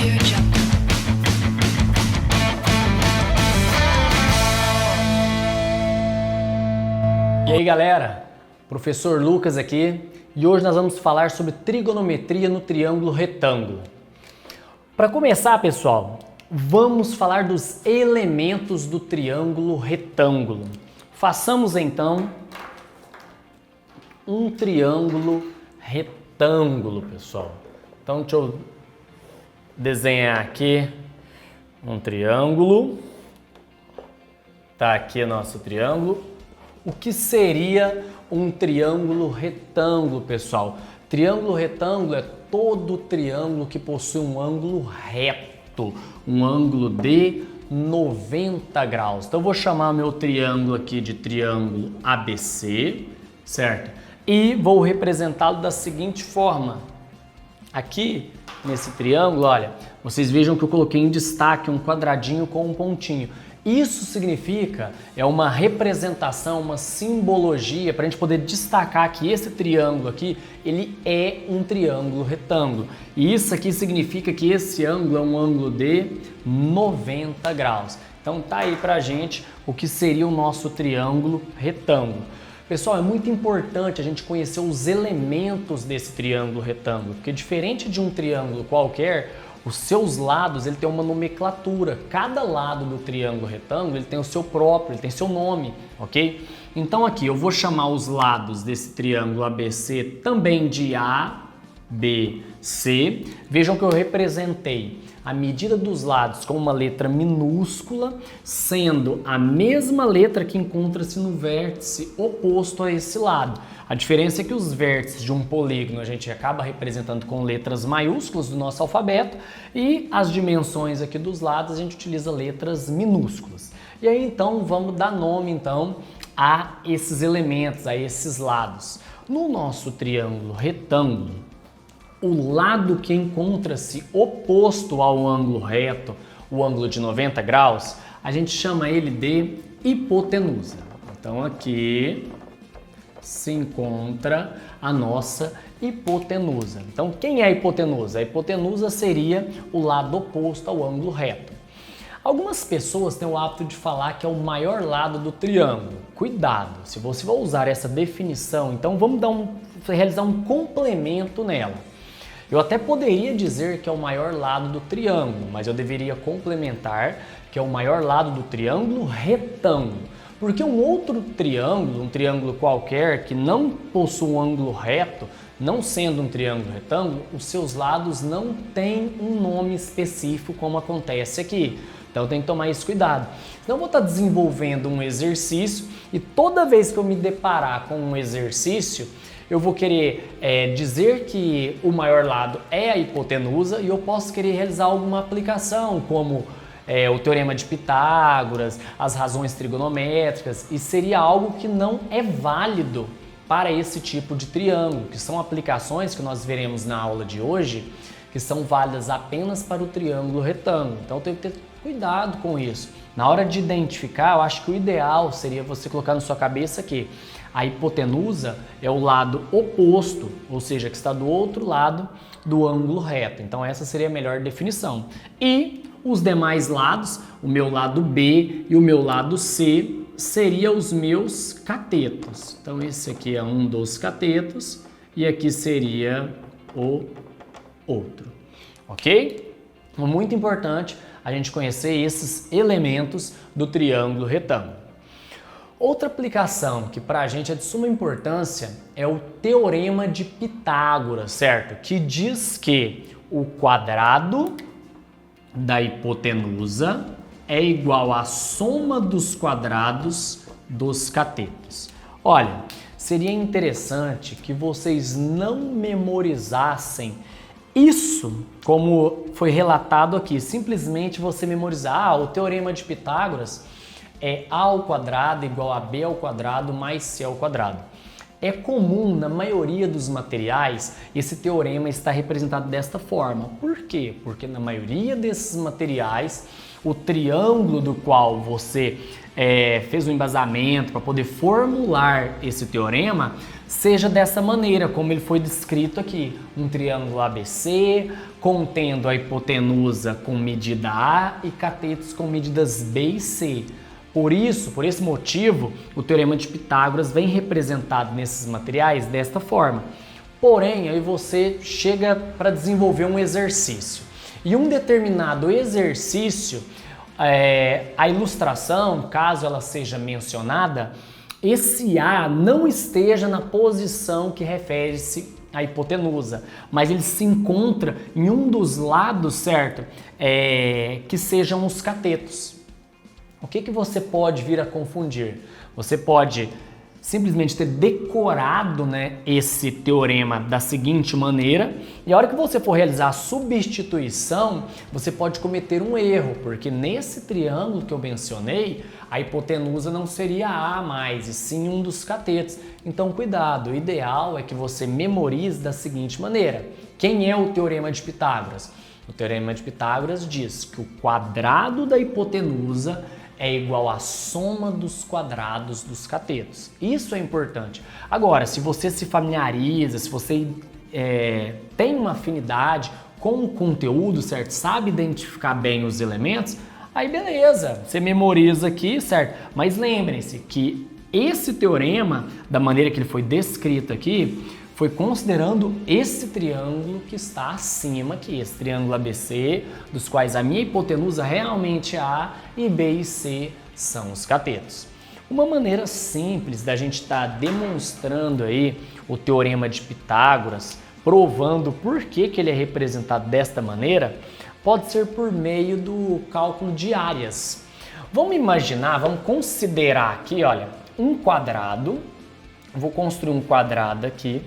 AudioJungle. E aí galera, professor Lucas aqui e hoje nós vamos falar sobre trigonometria no triângulo retângulo. Para começar, pessoal, vamos falar dos elementos do triângulo retângulo. Façamos então um triângulo retângulo, pessoal. Então deixa eu desenhar aqui um triângulo. Tá aqui nosso triângulo. O que seria um triângulo retângulo, pessoal? Triângulo retângulo é todo triângulo que possui um ângulo reto, um ângulo de 90 graus. Então eu vou chamar meu triângulo aqui de triângulo ABC, certo? E vou representá-lo da seguinte forma. Aqui nesse triângulo, olha, vocês vejam que eu coloquei em destaque um quadradinho com um pontinho. Isso significa, é uma representação, uma simbologia para a gente poder destacar que esse triângulo aqui, ele é um triângulo retângulo. E isso aqui significa que esse ângulo é um ângulo de 90 graus. Então tá aí pra gente o que seria o nosso triângulo retângulo. Pessoal, é muito importante a gente conhecer os elementos desse triângulo retângulo, porque diferente de um triângulo qualquer, os seus lados ele tem uma nomenclatura. Cada lado do triângulo retângulo ele tem o seu próprio, ele tem seu nome, ok? Então aqui eu vou chamar os lados desse triângulo ABC também de A, B, C. Vejam que eu representei a medida dos lados com uma letra minúscula, sendo a mesma letra que encontra-se no vértice oposto a esse lado. A diferença é que os vértices de um polígono a gente acaba representando com letras maiúsculas do nosso alfabeto e as dimensões aqui dos lados a gente utiliza letras minúsculas. E aí então vamos dar nome então a esses elementos, a esses lados. No nosso triângulo retângulo, o lado que encontra-se oposto ao ângulo reto, o ângulo de 90 graus, a gente chama ele de hipotenusa. Então aqui se encontra a nossa hipotenusa. Então quem é a hipotenusa? A hipotenusa seria o lado oposto ao ângulo reto. Algumas pessoas têm o hábito de falar que é o maior lado do triângulo. Cuidado, se você for usar essa definição, então vamos realizar um complemento nela. Eu até poderia dizer que é o maior lado do triângulo, mas eu deveria complementar que é o maior lado do triângulo retângulo. Porque um outro triângulo, um triângulo qualquer que não possui um ângulo reto, não sendo um triângulo retângulo, os seus lados não têm um nome específico como acontece aqui. Então tem que tomar esse cuidado. Então eu vou estar desenvolvendo um exercício e toda vez que eu me deparar com um exercício, eu vou querer dizer que o maior lado é a hipotenusa e eu posso querer realizar alguma aplicação, como o teorema de Pitágoras, as razões trigonométricas, e seria algo que não é válido para esse tipo de triângulo, que são aplicações que nós veremos na aula de hoje, que são válidas apenas para o triângulo retângulo. Então eu tenho que ter cuidado com isso. Na hora de identificar, eu acho que o ideal seria você colocar na sua cabeça que a hipotenusa é o lado oposto, ou seja, que está do outro lado do ângulo reto. Então essa seria a melhor definição. E os demais lados, o meu lado B e o meu lado C, seriam os meus catetos. Então esse aqui é um dos catetos e aqui seria o outro, ok? Então, muito importante a gente conhecer esses elementos do triângulo retângulo. Outra aplicação que para a gente é de suma importância é o teorema de Pitágoras, certo? Que diz que o quadrado da hipotenusa é igual à soma dos quadrados dos catetos. Olha, seria interessante que vocês não memorizassem isso como foi relatado aqui. Simplesmente você memorizar, o teorema de Pitágoras é a ao quadrado igual a b ao quadrado mais c ao quadrado. É comum na maioria dos materiais esse teorema estar representado desta forma. Por quê? Porque na maioria desses materiais o triângulo do qual você fez o embasamento para poder formular esse teorema seja dessa maneira, como ele foi descrito aqui. Um triângulo ABC contendo a hipotenusa com medida A e catetos com medidas B e C. Por esse motivo, o Teorema de Pitágoras vem representado nesses materiais desta forma. Porém, aí você chega para desenvolver um exercício. E um determinado exercício, a ilustração, caso ela seja mencionada, esse A não esteja na posição que refere-se à hipotenusa, mas ele se encontra em um dos lados, certo? Que sejam os catetos. O que você pode vir a confundir? Você pode simplesmente ter decorado, né, esse teorema da seguinte maneira, e a hora que você for realizar a substituição, você pode cometer um erro, porque nesse triângulo que eu mencionei, a hipotenusa não seria A mais, e sim um dos catetos. Então, cuidado, o ideal é que você memorize da seguinte maneira. Quem é o Teorema de Pitágoras? O Teorema de Pitágoras diz que o quadrado da hipotenusa é igual à soma dos quadrados dos catetos. Isso é importante. Agora, se você se familiariza, se você tem uma afinidade com o conteúdo, certo? Sabe identificar bem os elementos, aí beleza, você memoriza aqui, certo? Mas lembrem-se que esse teorema, da maneira que ele foi descrito aqui, foi considerando esse triângulo que está acima aqui, esse triângulo ABC, dos quais a minha hipotenusa realmente é A e B e C são os catetos. Uma maneira simples da gente estar demonstrando aí o Teorema de Pitágoras, provando por que ele é representado desta maneira, pode ser por meio do cálculo de áreas. Vamos imaginar, vamos considerar aqui, olha, um quadrado. Vou construir um quadrado aqui,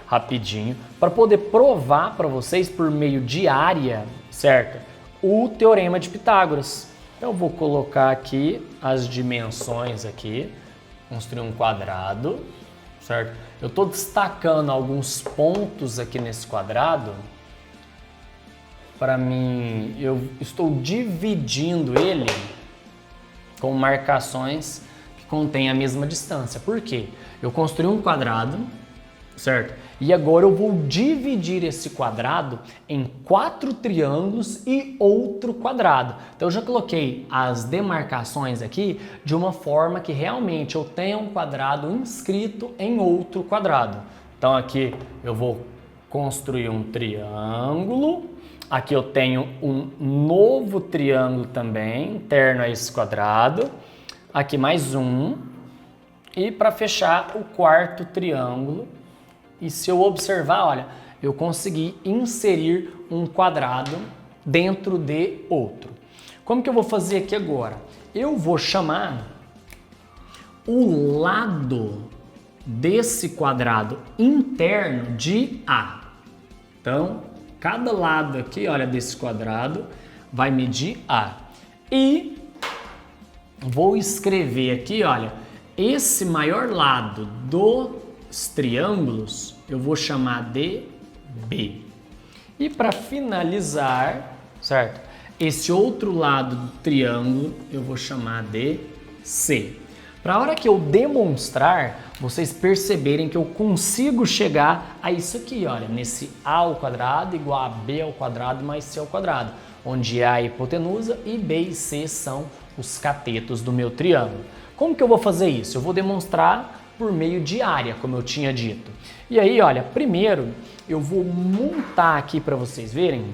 rapidinho, para poder provar para vocês por meio de área, certo? O Teorema de Pitágoras. Eu vou colocar aqui as dimensões aqui, construir um quadrado, certo? Eu estou destacando alguns pontos aqui nesse quadrado. Para mim, eu estou dividindo ele com marcações que contêm a mesma distância. Por quê? Eu construí um quadrado, certo? E agora eu vou dividir esse quadrado em 4 triângulos e outro quadrado. Então eu já coloquei as demarcações aqui de uma forma que realmente eu tenha um quadrado inscrito em outro quadrado. Então aqui eu vou construir um triângulo. Aqui eu tenho um novo triângulo também, interno a esse quadrado. Aqui mais um. E para fechar o quarto triângulo, e se eu observar, olha, eu consegui inserir um quadrado dentro de outro. Como que eu vou fazer aqui agora? Eu vou chamar o lado desse quadrado interno de A. Então, cada lado aqui, olha, desse quadrado vai medir A. E vou escrever aqui, olha, esse maior lado dos triângulos eu vou chamar de B. E para finalizar, certo? Esse outro lado do triângulo eu vou chamar de C. Para a hora que eu demonstrar, vocês perceberem que eu consigo chegar a isso aqui, olha, nesse A ao quadrado igual a B ao quadrado mais C ao quadrado, onde A é a hipotenusa e B e C são os catetos do meu triângulo. Como que eu vou fazer isso? Eu vou demonstrar por meio de área, como eu tinha dito. E aí, olha, primeiro eu vou montar aqui para vocês verem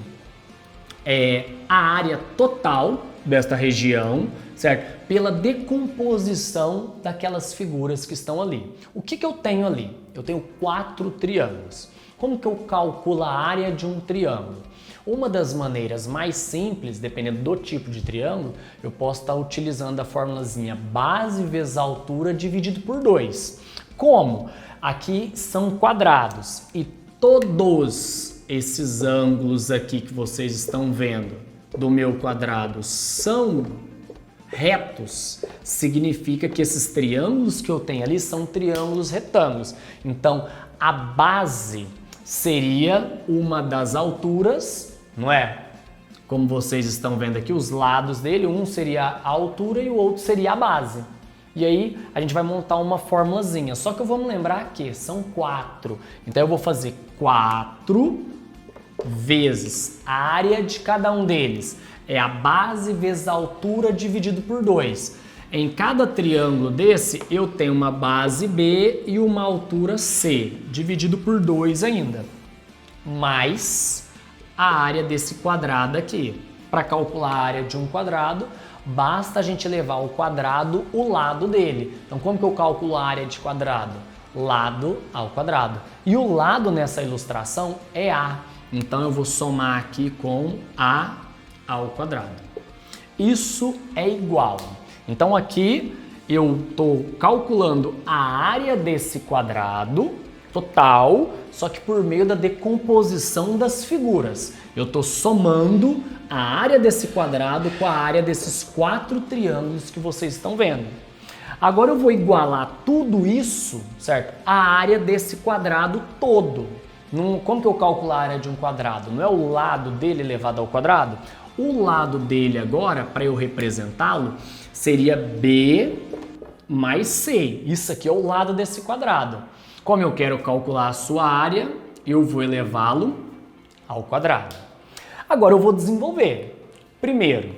a área total desta região, certo? Pela decomposição daquelas figuras que estão ali. O que eu tenho ali? Eu tenho 4 triângulos. Como que eu calculo a área de um triângulo? Uma das maneiras mais simples, dependendo do tipo de triângulo, eu posso estar utilizando a formulazinha base vezes altura dividido por 2. Como? Aqui são quadrados e todos esses ângulos aqui que vocês estão vendo do meu quadrado são retos. Significa que esses triângulos que eu tenho ali são triângulos retângulos. Então, a base seria uma das alturas, não é? Como vocês estão vendo aqui, os lados dele, um seria a altura e o outro seria a base. E aí a gente vai montar uma formulazinha. Só que vamos lembrar que são 4. Então eu vou fazer 4 vezes a área de cada um deles. É a base vezes a altura dividido por 2. Em cada triângulo desse, eu tenho uma base B e uma altura C, dividido por 2 ainda. Mais a área desse quadrado aqui. Para calcular a área de um quadrado, basta a gente levar ao quadrado o lado dele. Então, como que eu calculo a área de quadrado? Lado ao quadrado. E o lado nessa ilustração é A. Então, eu vou somar aqui com A ao quadrado. Isso é igual. Então, aqui eu estou calculando a área desse quadrado total, só que por meio da decomposição das figuras. Eu estou somando a área desse quadrado com a área desses 4 triângulos que vocês estão vendo. Agora eu vou igualar tudo isso, certo? A área desse quadrado todo. Como que eu calculo a área de um quadrado? Não é o lado dele elevado ao quadrado? O lado dele agora, para eu representá-lo, seria B mais C. Isso aqui é o lado desse quadrado. Como eu quero calcular a sua área, eu vou elevá-lo ao quadrado. Agora eu vou desenvolver. Primeiro,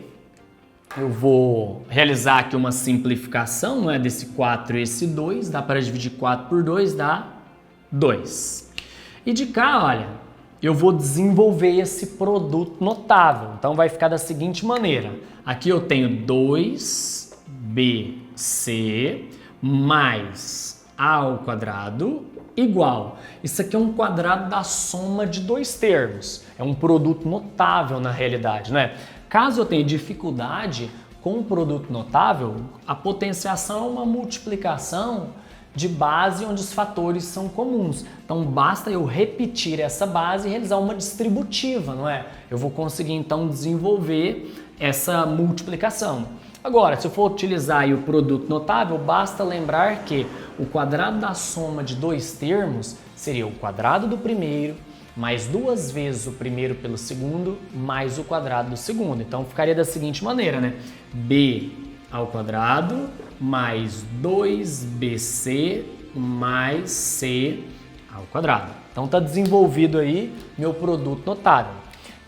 eu vou realizar aqui uma simplificação, não é? Desse 4 e esse 2, dá para dividir 4 por 2, dá 2. E de cá, olha, eu vou desenvolver esse produto notável. Então vai ficar da seguinte maneira. Aqui eu tenho 2bc mais a ao quadrado igual. Isso aqui é um quadrado da soma de 2 termos. É um produto notável na realidade, né? Caso eu tenha dificuldade com o produto notável, a potenciação é uma multiplicação de base onde os fatores são comuns. Então basta eu repetir essa base e realizar uma distributiva, não é? Eu vou conseguir então desenvolver essa multiplicação. Agora, se eu for utilizar aí o produto notável, basta lembrar que o quadrado da soma de 2 termos seria o quadrado do primeiro mais 2 vezes o primeiro pelo segundo mais o quadrado do segundo. Então ficaria da seguinte maneira, né? B ao quadrado mais 2bc mais c ao quadrado. Então está desenvolvido aí meu produto notável.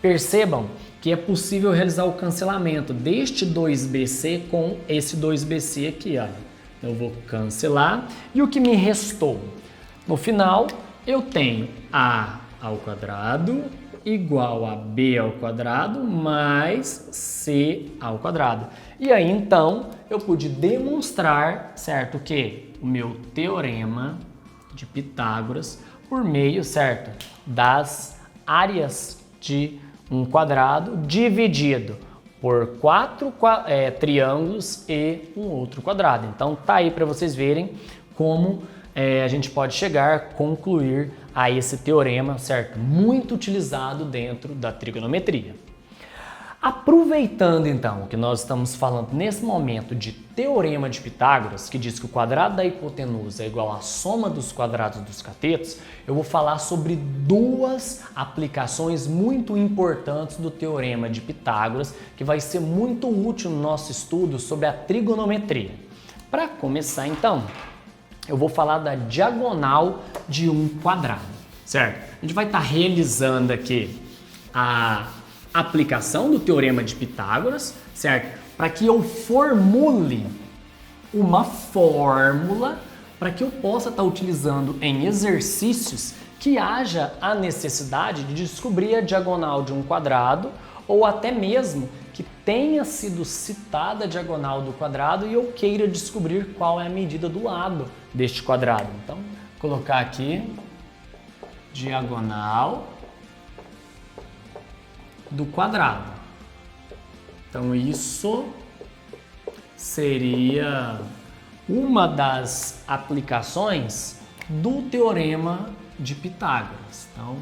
Percebam que é possível realizar o cancelamento deste 2bc com esse 2bc aqui, olha. Eu vou cancelar e o que me restou? No final, eu tenho a ao quadrado igual a b ao quadrado mais c ao quadrado. E aí, então, eu pude demonstrar, certo, que o meu teorema de Pitágoras por meio, certo, das áreas de um quadrado dividido por 4 triângulos e um outro quadrado. Então, tá aí para vocês verem como a gente pode chegar, concluir a esse teorema, certo? Muito utilizado dentro da trigonometria. Aproveitando então que nós estamos falando nesse momento de teorema de Pitágoras, que diz que o quadrado da hipotenusa é igual à soma dos quadrados dos catetos, eu vou falar sobre 2 aplicações muito importantes do teorema de Pitágoras, que vai ser muito útil no nosso estudo sobre a trigonometria. Para começar então, eu vou falar da diagonal de um quadrado, certo? A gente vai estar realizando aqui a aplicação do teorema de Pitágoras, certo? Para que eu formule uma fórmula para que eu possa estar utilizando em exercícios que haja a necessidade de descobrir a diagonal de um quadrado ou até mesmo que tenha sido citada a diagonal do quadrado e eu queira descobrir qual é a medida do lado deste quadrado. Então, vou colocar aqui diagonal do quadrado. Então, isso seria uma das aplicações do teorema de Pitágoras. Então,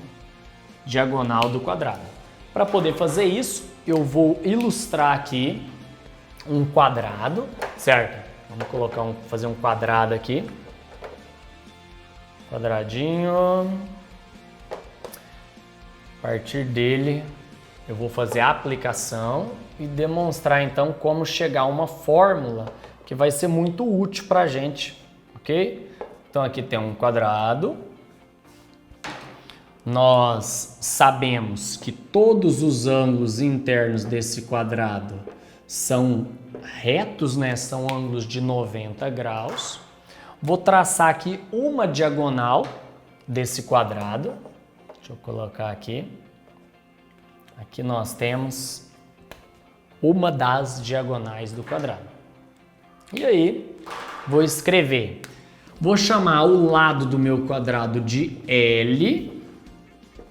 diagonal do quadrado. Para poder fazer isso, eu vou ilustrar aqui um quadrado, certo? Vamos colocar fazer um quadrado aqui. Quadradinho. A partir dele, eu vou fazer a aplicação e demonstrar então como chegar a uma fórmula que vai ser muito útil para a gente, ok? Então aqui tem um quadrado. nós sabemos que todos os ângulos internos desse quadrado são retos, né? São ângulos de 90 graus. Vou traçar aqui uma diagonal desse quadrado. Deixa eu colocar aqui. Aqui nós temos uma das diagonais do quadrado. E aí, vou escrever. Vou chamar o lado do meu quadrado de L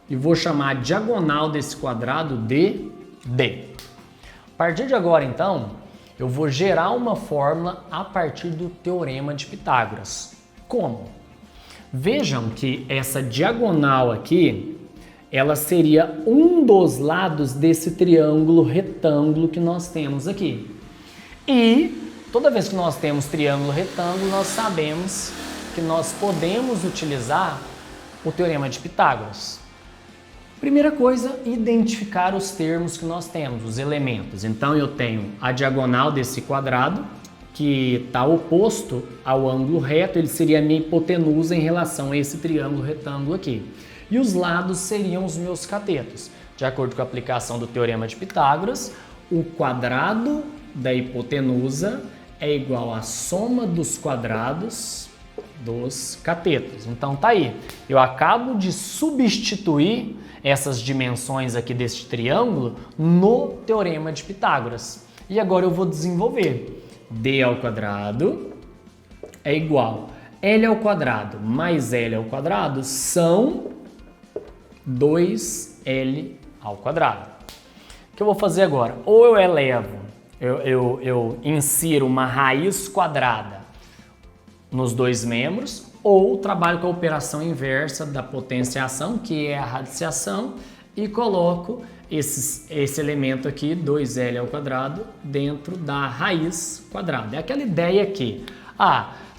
e vou chamar a diagonal desse quadrado de D. A partir de agora, então, eu vou gerar uma fórmula a partir do Teorema de Pitágoras. Como? Vejam que essa diagonal aqui, ela seria um dos lados desse triângulo retângulo que nós temos aqui. E toda vez que nós temos triângulo retângulo, nós sabemos que nós podemos utilizar o Teorema de Pitágoras. Primeira coisa, identificar os termos que nós temos, os elementos. Então eu tenho a diagonal desse quadrado, que está oposto ao ângulo reto, ele seria a minha hipotenusa em relação a esse triângulo retângulo aqui. E os lados seriam os meus catetos. De acordo com a aplicação do Teorema de Pitágoras, o quadrado da hipotenusa é igual à soma dos quadrados dos catetos. Então tá aí, eu acabo de substituir essas dimensões aqui deste triângulo no Teorema de Pitágoras. E agora eu vou desenvolver. D ao quadrado é igual L ao quadrado mais L ao quadrado são 2L ao quadrado. O que eu vou fazer agora? Ou eu elevo, eu insiro uma raiz quadrada nos dois membros, ou trabalho com a operação inversa da potenciação, que é a radiciação, e coloco esse elemento aqui, 2L ao quadrado, dentro da raiz quadrada. É aquela ideia que,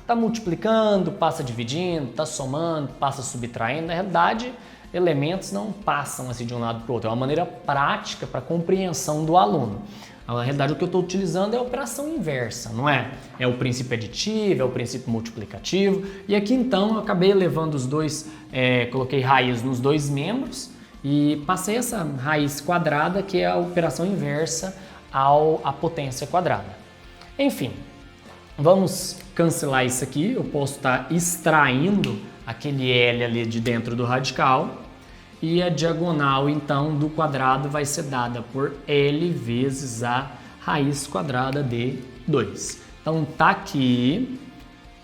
está multiplicando, passa dividindo, está somando, passa subtraindo. Na realidade, elementos não passam assim de um lado para o outro. É uma maneira prática para a compreensão do aluno. Na realidade, o que eu estou utilizando é a operação inversa, não é? É o princípio aditivo, é o princípio multiplicativo. E aqui, então, eu acabei levando os dois, coloquei raiz nos dois membros e passei essa raiz quadrada, que é a operação inversa à potência quadrada. Enfim, vamos cancelar isso aqui. Eu posso estar extraindo aquele L ali de dentro do radical. E a diagonal, então, do quadrado vai ser dada por L vezes a raiz quadrada de 2. Então, tá aqui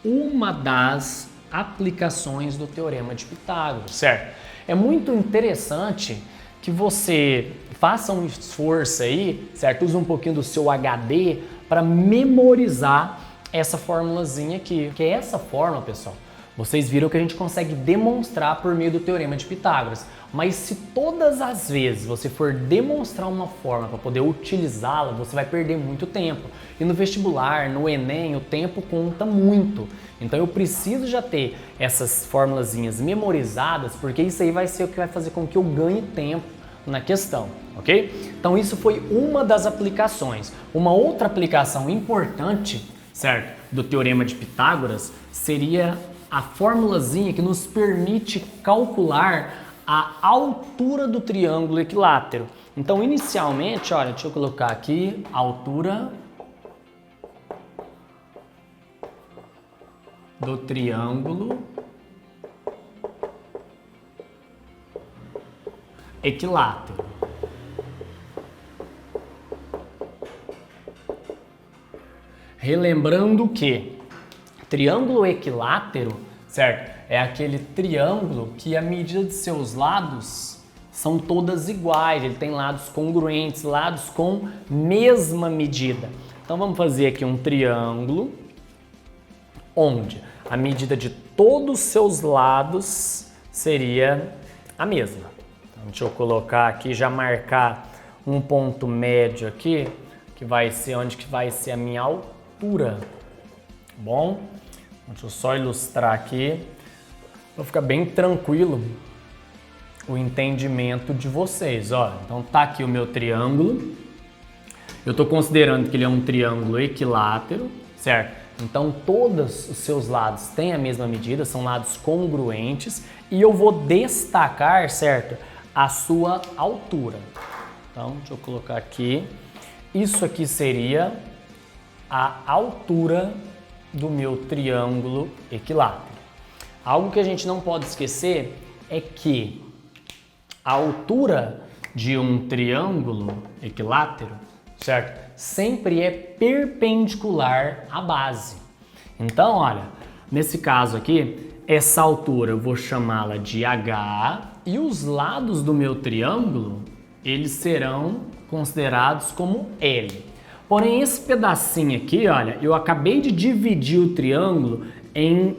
uma das aplicações do Teorema de Pitágoras, certo? É muito interessante que você faça um esforço aí, certo? Use um pouquinho do seu HD para memorizar essa formulazinha aqui. Que é essa fórmula, pessoal, vocês viram que a gente consegue demonstrar por meio do Teorema de Pitágoras. Mas se todas as vezes você for demonstrar uma forma para poder utilizá-la, você vai perder muito tempo. E no vestibular, no Enem, o tempo conta muito. Então eu preciso já ter essas formulazinhas memorizadas, porque isso aí vai ser o que vai fazer com que eu ganhe tempo na questão, ok? Então isso foi uma das aplicações. Uma outra aplicação importante, certo, do Teorema de Pitágoras seria a formulazinha que nos permite calcular a altura do triângulo equilátero. Então, inicialmente, olha, deixa eu colocar aqui a altura do triângulo equilátero. Relembrando que triângulo equilátero, certo? É aquele triângulo que a medida de seus lados são todas iguais, ele tem lados congruentes, lados com mesma medida. Então vamos fazer aqui um triângulo onde a medida de todos os seus lados seria a mesma. Então, deixa eu colocar aqui, já marcar um ponto médio aqui, que vai ser onde que vai ser a minha altura. Bom, deixa eu só ilustrar aqui. Vai ficar bem tranquilo o entendimento de vocês. Ó, então tá aqui o meu triângulo. Eu estou considerando que ele é um triângulo equilátero, certo? Então todos os seus lados têm a mesma medida, são lados congruentes e eu vou destacar, certo, a sua altura. Então, deixa eu colocar aqui. Isso aqui seria a altura do meu triângulo equilátero. Algo que a gente não pode esquecer é que a altura de um triângulo equilátero, certo, sempre é perpendicular à base. Então, olha, nesse caso aqui, essa altura eu vou chamá-la de H e os lados do meu triângulo, eles serão considerados como L. Porém, esse pedacinho aqui, olha, eu acabei de dividir o triângulo em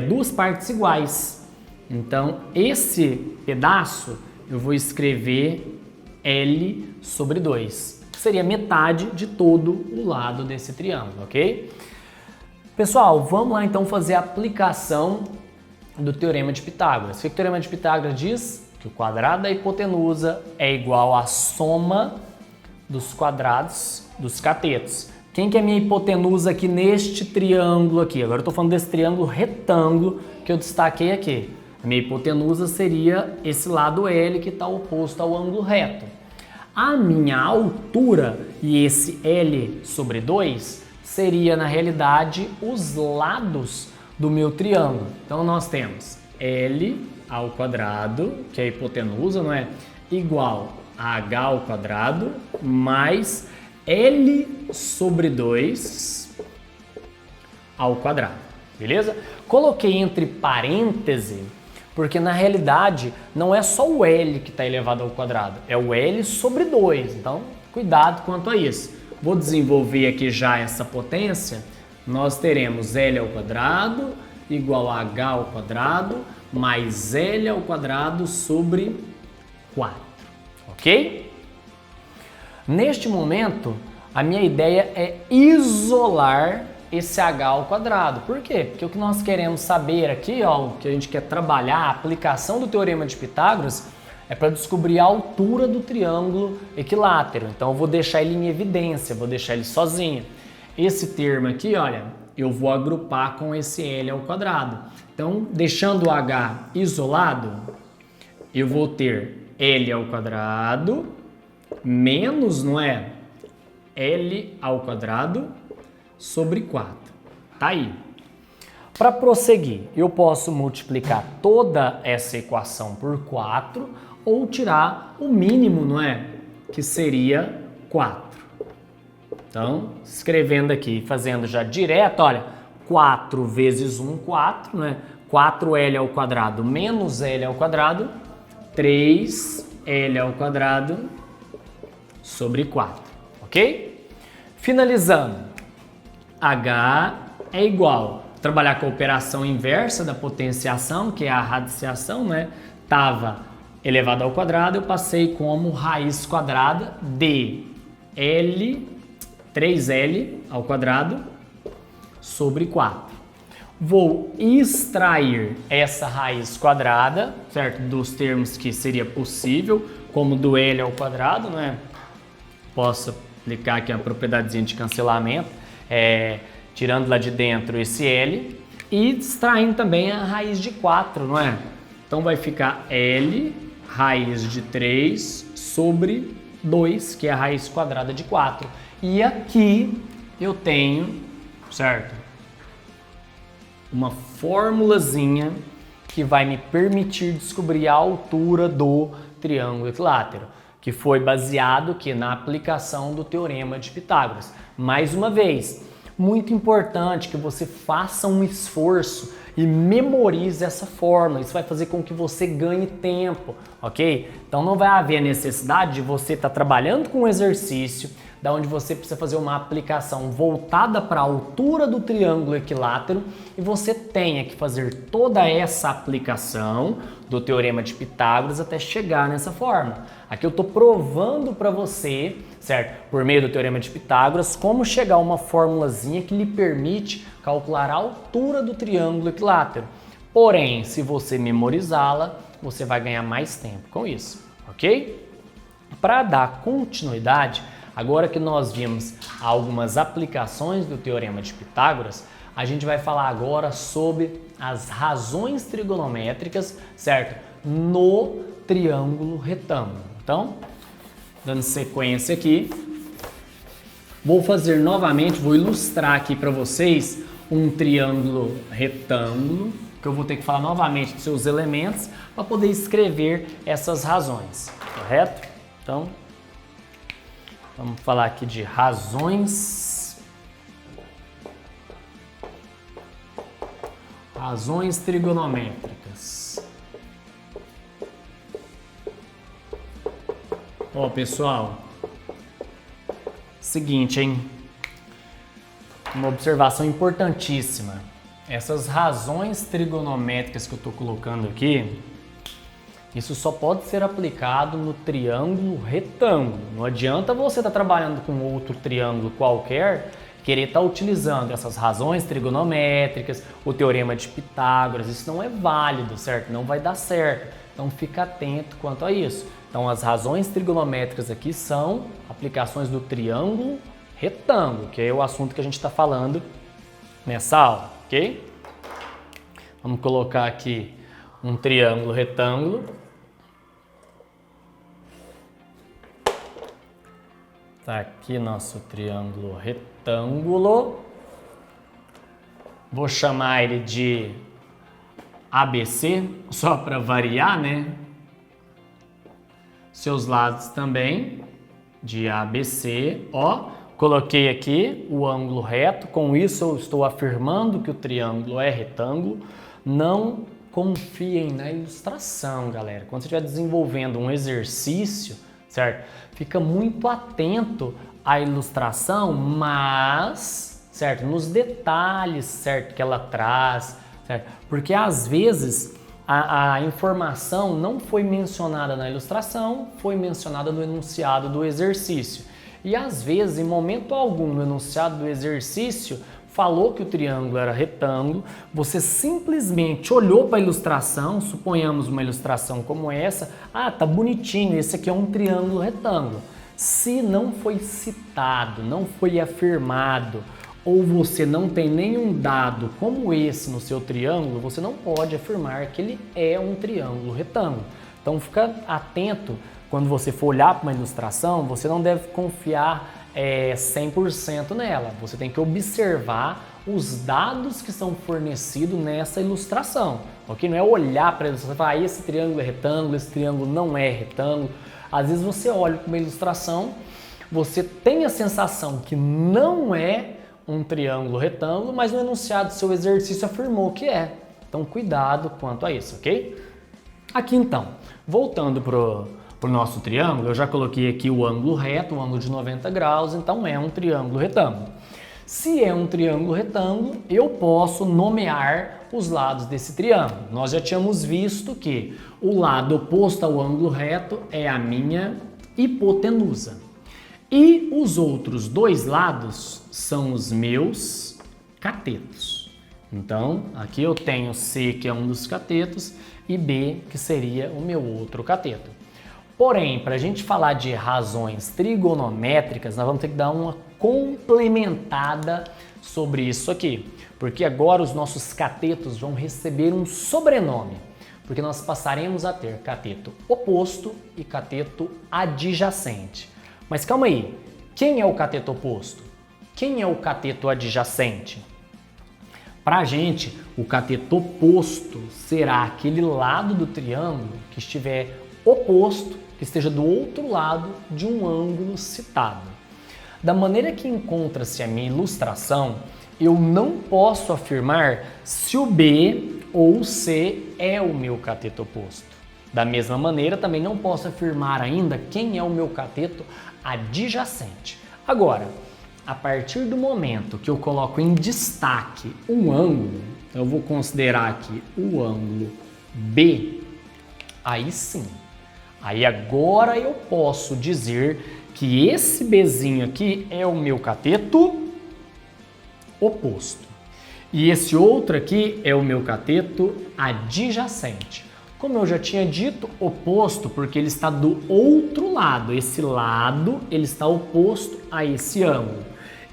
duas partes iguais. Então, esse pedaço eu vou escrever L sobre 2. Seria metade de todo o lado desse triângulo, ok? Pessoal, vamos lá então fazer a aplicação do Teorema de Pitágoras. O que o Teorema de Pitágoras diz? Que o quadrado da hipotenusa é igual à soma dos quadrados dos catetos. Quem que é minha hipotenusa aqui neste triângulo aqui? Agora eu estou falando desse triângulo retângulo que eu destaquei aqui. A minha hipotenusa seria esse lado L que está oposto ao ângulo reto. A minha altura e esse L sobre 2 seria, na realidade, os lados do meu triângulo. Então, nós temos L ao quadrado, que é a hipotenusa, não é? Igual a H ao quadrado, mais L sobre 2 ao quadrado, beleza? Coloquei entre parênteses, porque na realidade não é só o L que está elevado ao quadrado, é o L sobre 2, então cuidado quanto a isso. Vou desenvolver aqui já essa potência, nós teremos L ao quadrado igual a H ao quadrado mais L ao quadrado sobre 4, ok? Neste momento, a minha ideia é isolar esse H ao quadrado. Por quê? Porque o que nós queremos saber aqui, ó, o que a gente quer trabalhar, a aplicação do Teorema de Pitágoras, é para descobrir a altura do triângulo equilátero. Então eu vou deixar ele em evidência, vou deixar ele sozinho. Esse termo aqui, olha, eu vou agrupar com esse L ao quadrado. Então, deixando o H isolado, eu vou ter L ao quadrado menos, não é? L ao quadrado sobre 4. Tá aí. Para prosseguir, eu posso multiplicar toda essa equação por 4 ou tirar o mínimo, não é? Que seria 4. Então, escrevendo aqui, fazendo já direto, olha, 4 vezes 1, 4, né? 4L ao quadrado menos L ao quadrado, 3L ao quadrado sobre 4, ok? Finalizando, H é igual, trabalhar com a operação inversa da potenciação, que é a radiciação, né? Estava elevado ao quadrado, eu passei como raiz quadrada de L, 3L ao quadrado sobre 4. Vou extrair essa raiz quadrada, certo? Dos termos que seria possível, como do L ao quadrado, né? Posso aplicar aqui a propriedadezinha de cancelamento, tirando lá de dentro esse L e extraindo também a raiz de 4, não é? Então vai ficar L raiz de 3 sobre 2, que é a raiz quadrada de 4. E aqui eu tenho, certo? Uma formulazinha que vai me permitir descobrir a altura do triângulo equilátero, que foi baseado aqui na aplicação do Teorema de Pitágoras. Mais uma vez, muito importante que você faça um esforço e memorize essa fórmula. Isso vai fazer com que você ganhe tempo, ok? Então não vai haver necessidade de você estar trabalhando com um exercício da onde você precisa fazer uma aplicação voltada para a altura do triângulo equilátero e você tenha que fazer toda essa aplicação do Teorema de Pitágoras até chegar nessa fórmula. Aqui eu estou provando para você, certo? Por meio do Teorema de Pitágoras, como chegar a uma formulazinha que lhe permite calcular a altura do triângulo equilátero. Porém, se você memorizá-la, você vai ganhar mais tempo com isso, ok? Para dar continuidade, Agora que nós vimos algumas aplicações do Teorema de Pitágoras, a gente vai falar agora sobre as razões trigonométricas, certo? No triângulo retângulo. Então, dando sequência aqui, vou fazer novamente, vou ilustrar aqui para vocês um triângulo retângulo, que eu vou ter que falar novamente dos seus elementos para poder escrever essas razões, correto? Então, vamos falar aqui de razões trigonométricas. Ó, pessoal, seguinte, hein? Uma observação importantíssima. Essas razões trigonométricas que eu estou colocando aqui, isso só pode ser aplicado no triângulo retângulo. Não adianta você estar trabalhando com outro triângulo qualquer, querer estar utilizando essas razões trigonométricas, o teorema de Pitágoras. Isso não é válido, certo? Não vai dar certo. Então fica atento quanto a isso. Então as razões trigonométricas aqui são aplicações do triângulo retângulo, que é o assunto que a gente está falando nessa aula, ok? Vamos colocar aqui um triângulo retângulo. Tá aqui nosso triângulo retângulo. Vou chamar ele de ABC, só para variar, né? Seus lados também, de ABC, ó. Coloquei aqui o ângulo reto, com isso eu estou afirmando que o triângulo é retângulo. Não confiem na ilustração, galera. Quando você estiver desenvolvendo um exercício, certo? Fica muito atento à ilustração, mas, certo? Nos detalhes, certo? Que ela traz, certo? Porque às vezes a informação não foi mencionada na ilustração, foi mencionada no enunciado do exercício. E às vezes, em momento algum, no enunciado do exercício, falou que o triângulo era retângulo, você simplesmente olhou para a ilustração, suponhamos uma ilustração como essa, ah, tá bonitinho, esse aqui é um triângulo retângulo. Se não foi citado, não foi afirmado, ou você não tem nenhum dado como esse no seu triângulo, você não pode afirmar que ele é um triângulo retângulo. Então fica atento. Quando você for olhar para uma ilustração, você não deve confiar 100% nela. Você tem que observar os dados que são fornecidos nessa ilustração. Ok? Não é olhar para a ilustração e falar, esse triângulo é retângulo, esse triângulo não é retângulo. Às vezes você olha para uma ilustração, você tem a sensação que não é um triângulo retângulo, mas no enunciado do seu exercício afirmou que é. Então cuidado quanto a isso, ok? Aqui então, voltando para o nosso triângulo, eu já coloquei aqui o ângulo reto, um ângulo de 90 graus, então é um triângulo retângulo. Se é um triângulo retângulo, eu posso nomear os lados desse triângulo. Nós já tínhamos visto que o lado oposto ao ângulo reto é a minha hipotenusa. E os outros dois lados são os meus catetos. Então, aqui eu tenho C, que é um dos catetos, e B, que seria o meu outro cateto. Porém, para a gente falar de razões trigonométricas, nós vamos ter que dar uma complementada sobre isso aqui. Porque agora os nossos catetos vão receber um sobrenome. Porque nós passaremos a ter cateto oposto e cateto adjacente. Mas calma aí, quem é o cateto oposto? Quem é o cateto adjacente? Para a gente, o cateto oposto será aquele lado do triângulo que estiver oposto, que esteja do outro lado de um ângulo citado. Da maneira que encontra-se a minha ilustração, eu não posso afirmar se o B ou o C é o meu cateto oposto. Da mesma maneira, também não posso afirmar ainda quem é o meu cateto adjacente. Agora, a partir do momento que eu coloco em destaque um ângulo, eu vou considerar aqui o ângulo B, aí sim. Aí agora eu posso dizer que esse Bzinho aqui é o meu cateto oposto. E esse outro aqui é o meu cateto adjacente. Como eu já tinha dito, oposto porque ele está do outro lado. Esse lado, ele está oposto a esse ângulo.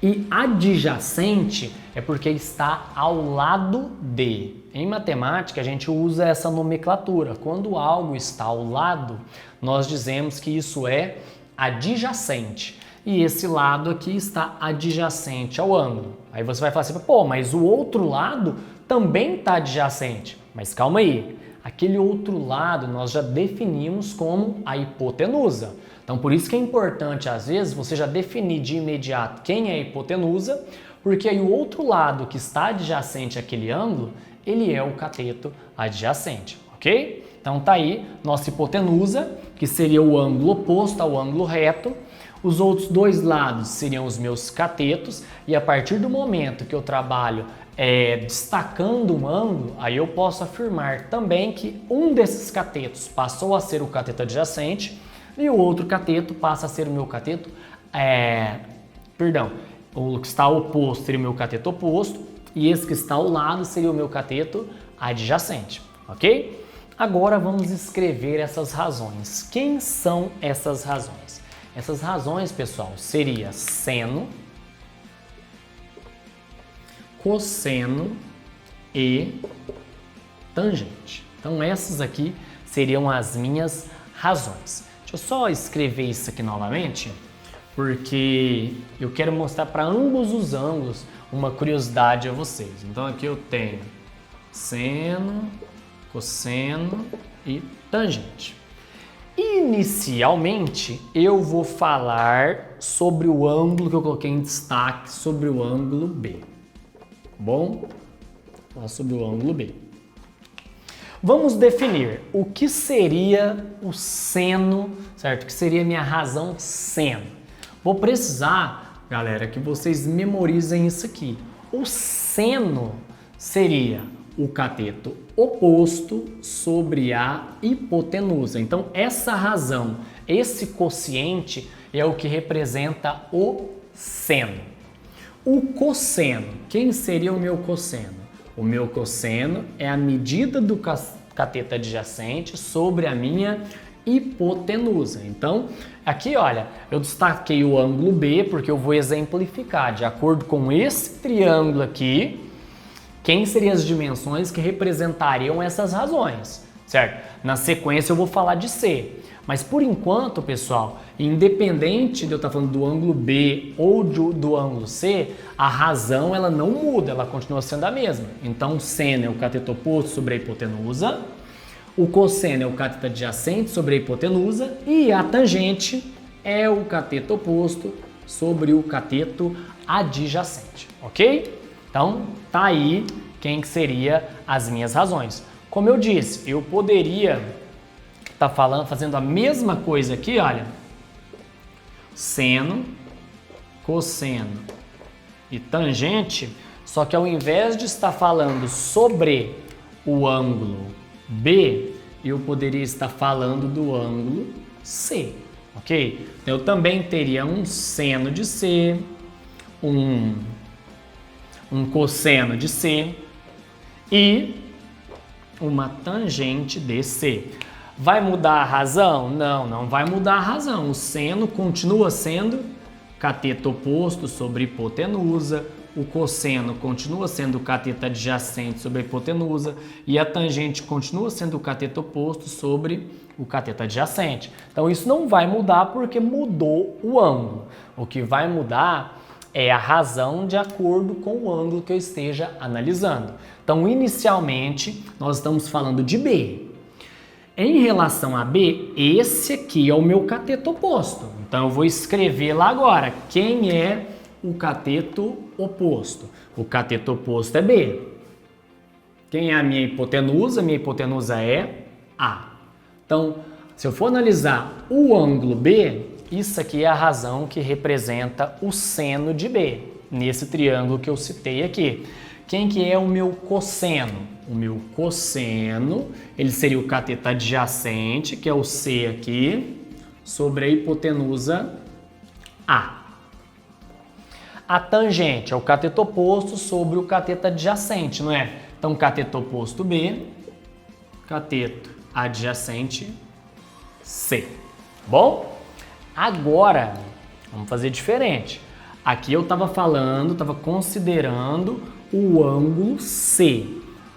E adjacente é porque está ao lado de. Em matemática, a gente usa essa nomenclatura. Quando algo está ao lado, nós dizemos que isso é adjacente. E esse lado aqui está adjacente ao ângulo. Aí você vai falar assim, pô, mas o outro lado também está adjacente. Mas calma aí. Aquele outro lado nós já definimos como a hipotenusa. Então, por isso que é importante, às vezes, você já definir de imediato quem é a hipotenusa, porque aí o outro lado que está adjacente àquele ângulo, ele é o cateto adjacente, ok? Então, tá aí nossa hipotenusa, que seria o ângulo oposto ao ângulo reto. Os outros dois lados seriam os meus catetos, e a partir do momento que eu trabalho destacando um ângulo, aí eu posso afirmar também que um desses catetos passou a ser o cateto adjacente e o outro cateto passa a ser o meu cateto, o que está oposto seria o meu cateto oposto e esse que está ao lado seria o meu cateto adjacente, ok? Agora vamos escrever essas razões. Quem são essas razões? Essas razões, pessoal, seria seno, cosseno e tangente. Então essas aqui seriam as minhas razões. Deixa eu só escrever isso aqui novamente, porque eu quero mostrar para ambos os ângulos uma curiosidade a vocês. Então aqui eu tenho seno, cosseno e tangente. Inicialmente eu vou falar sobre o ângulo que eu coloquei em destaque, sobre o ângulo B. Bom, falar sobre o ângulo B. Vamos definir o que seria o seno, certo? O que seria a minha razão seno. Vou precisar, galera, que vocês memorizem isso aqui. O seno seria o cateto oposto sobre a hipotenusa. Então, essa razão, esse quociente é o que representa o seno. O cosseno, quem seria o meu cosseno? O meu cosseno é a medida do cateto adjacente sobre a minha hipotenusa. Então, aqui, olha, eu destaquei o ângulo B porque eu vou exemplificar. De acordo com esse triângulo aqui, quem seriam as dimensões que representariam essas razões, certo? Na sequência eu vou falar de C. Mas por enquanto, pessoal, independente de eu estar falando do ângulo B ou do ângulo C, a razão ela não muda, ela continua sendo a mesma. Então, o seno é o cateto oposto sobre a hipotenusa, o cosseno é o cateto adjacente sobre a hipotenusa e a tangente é o cateto oposto sobre o cateto adjacente, ok? Então, tá aí quem que seria as minhas razões. Como eu disse, eu poderia estar fazendo a mesma coisa aqui, olha, seno, cosseno e tangente, só que ao invés de estar falando sobre o ângulo B, eu poderia estar falando do ângulo C, ok? Então, eu também teria um seno de C, um cosseno de C e uma tangente de C. Vai mudar a razão? Não, não vai mudar a razão. O seno continua sendo cateto oposto sobre hipotenusa, o cosseno continua sendo o cateto adjacente sobre a hipotenusa e a tangente continua sendo o cateto oposto sobre o cateto adjacente. Então isso não vai mudar porque mudou o ângulo. O que vai mudar é a razão de acordo com o ângulo que eu esteja analisando. Então, inicialmente, nós estamos falando de B. Em relação a B, esse aqui é o meu cateto oposto. Então, eu vou escrever lá agora quem é o cateto oposto. O cateto oposto é B. Quem é a minha hipotenusa? Minha hipotenusa é A. Então, se eu for analisar o ângulo B, isso aqui é a razão que representa o seno de B, nesse triângulo que eu citei aqui. Quem que é o meu cosseno? O meu cosseno, ele seria o cateto adjacente, que é o C aqui, sobre a hipotenusa A. A tangente é o cateto oposto sobre o cateto adjacente, não é? Então, cateto oposto B, cateto adjacente C. Bom? Agora, vamos fazer diferente. Aqui eu estava considerando o ângulo C.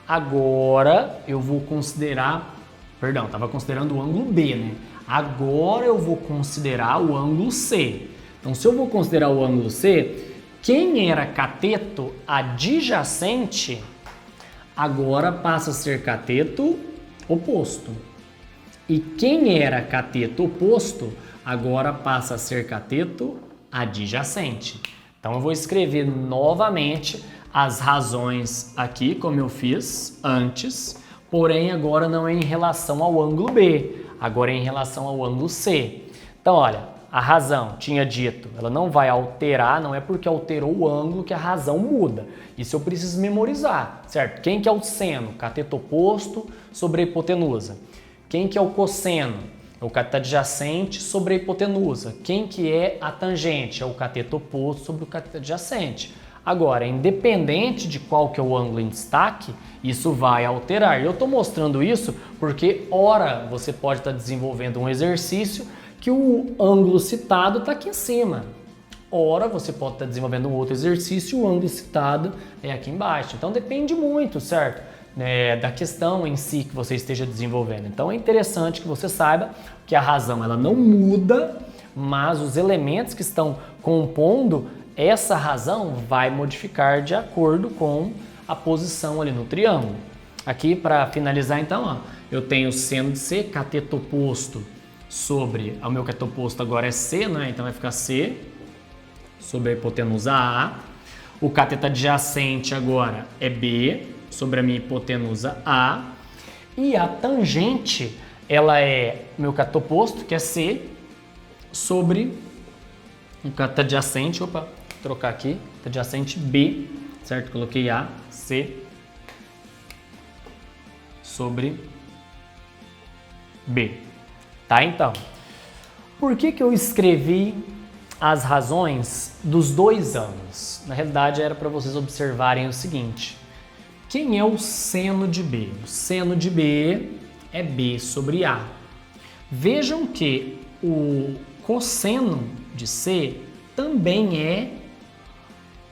Agora eu vou considerar, estava considerando o ângulo B, né? Agora eu vou considerar o ângulo C. Então, se eu vou considerar o ângulo C, quem era cateto adjacente, agora passa a ser cateto oposto. E quem era cateto oposto, agora passa a ser cateto adjacente. Então, eu vou escrever novamente as razões aqui, como eu fiz antes, porém agora não é em relação ao ângulo B, agora é em relação ao ângulo C. Então, olha, a razão, tinha dito, ela não vai alterar, não é porque alterou o ângulo que a razão muda. Isso eu preciso memorizar, certo? Quem que é o seno? Cateto oposto sobre a hipotenusa. Quem que é o cosseno? É o cateto adjacente sobre a hipotenusa. Quem que é a tangente? É o cateto oposto sobre o cateto adjacente. Agora, independente de qual que é o ângulo em destaque, isso vai alterar. Eu estou mostrando isso porque, ora, você pode estar desenvolvendo um exercício que o ângulo citado está aqui em cima. Ora, você pode estar desenvolvendo um outro exercício e o ângulo citado é aqui embaixo. Então, depende muito, certo? Da questão em si que você esteja desenvolvendo. Então, é interessante que você saiba que a razão ela não muda, mas os elementos que estão compondo essa razão vai modificar de acordo com a posição ali no triângulo. Aqui, para finalizar, então, ó, eu tenho o seno de C, cateto oposto sobre, o meu cateto oposto agora é C, né? Então vai ficar C sobre a hipotenusa A. O cateto adjacente agora é B sobre a minha hipotenusa A. E a tangente, ela é meu cateto oposto, que é C, sobre o cateto adjacente, opa, vou trocar aqui, adjacente B, certo? Coloquei A, C, sobre B. Tá, então, por que eu escrevi as razões dos dois ângulos? Na realidade, era para vocês observarem o seguinte. Quem é o seno de B? O seno de B é B sobre A. Vejam que o cosseno de C também é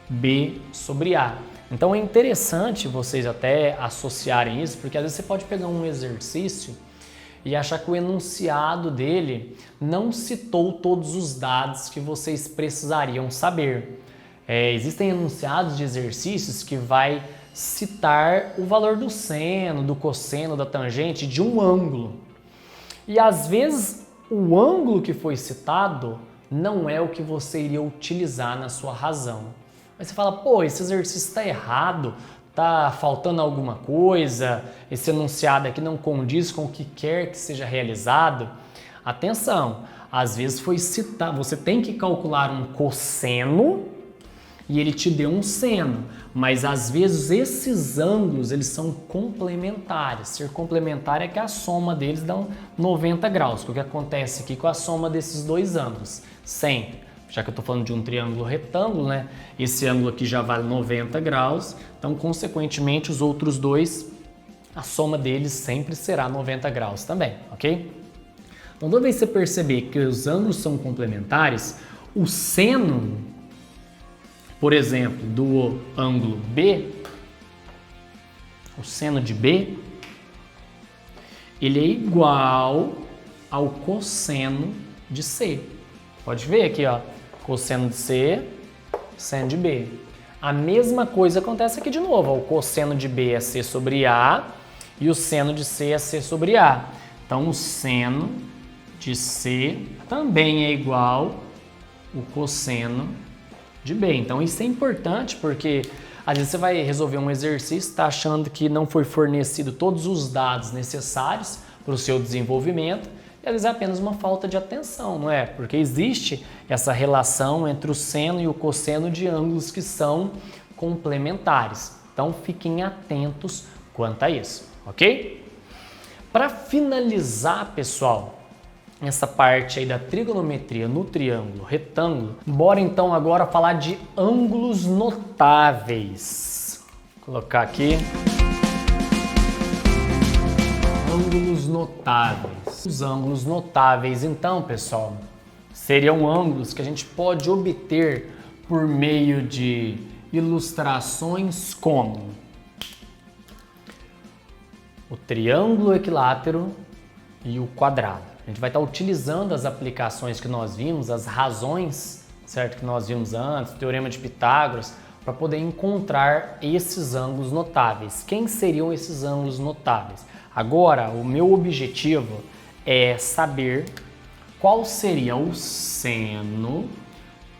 B sobre A. Então, é interessante vocês até associarem isso, porque às vezes você pode pegar um exercício e achar que o enunciado dele não citou todos os dados que vocês precisariam saber. Existem enunciados de exercícios que vai citar o valor do seno, do cosseno, da tangente de um ângulo. E às vezes o ângulo que foi citado não é o que você iria utilizar na sua razão. Mas você fala, pô, esse exercício está errado, está faltando alguma coisa, esse enunciado aqui não condiz com o que quer que seja realizado. Atenção, às vezes foi citado, você tem que calcular um cosseno e ele te deu um seno, mas às vezes esses ângulos eles são complementares. Ser complementar é que a soma deles dá 90 graus. O que acontece aqui com a soma desses dois ângulos? Sempre. Já que eu estou falando de um triângulo retângulo, né? Esse ângulo aqui já vale 90 graus, então, consequentemente, os outros dois, a soma deles sempre será 90 graus também, ok? Então, toda vez que você perceber que os ângulos são complementares, o seno, por exemplo, do ângulo B, o seno de B, ele é igual ao cosseno de C. Pode ver aqui, ó, cosseno de C, seno de B. A mesma coisa acontece aqui de novo, ó, o cosseno de B é C sobre A e o seno de C é C sobre A. Então, o seno de C também é igual ao cosseno de B. Então, isso é importante porque às vezes você vai resolver um exercício, está achando que não foi fornecido todos os dados necessários para o seu desenvolvimento, e às vezes é apenas uma falta de atenção, não é? Porque existe essa relação entre o seno e o cosseno de ângulos que são complementares. Então, fiquem atentos quanto a isso, ok? Para finalizar, pessoal, essa parte aí da trigonometria no triângulo retângulo, bora então agora falar de ângulos notáveis. Vou colocar aqui. Ângulos notáveis. Os ângulos notáveis, então, pessoal, seriam ângulos que a gente pode obter por meio de ilustrações como o triângulo equilátero e o quadrado. A gente vai estar utilizando as aplicações que nós vimos, as razões, certo, que nós vimos antes, o teorema de Pitágoras, para poder encontrar esses ângulos notáveis. Quem seriam esses ângulos notáveis? Agora, o meu objetivo é saber qual seria o seno,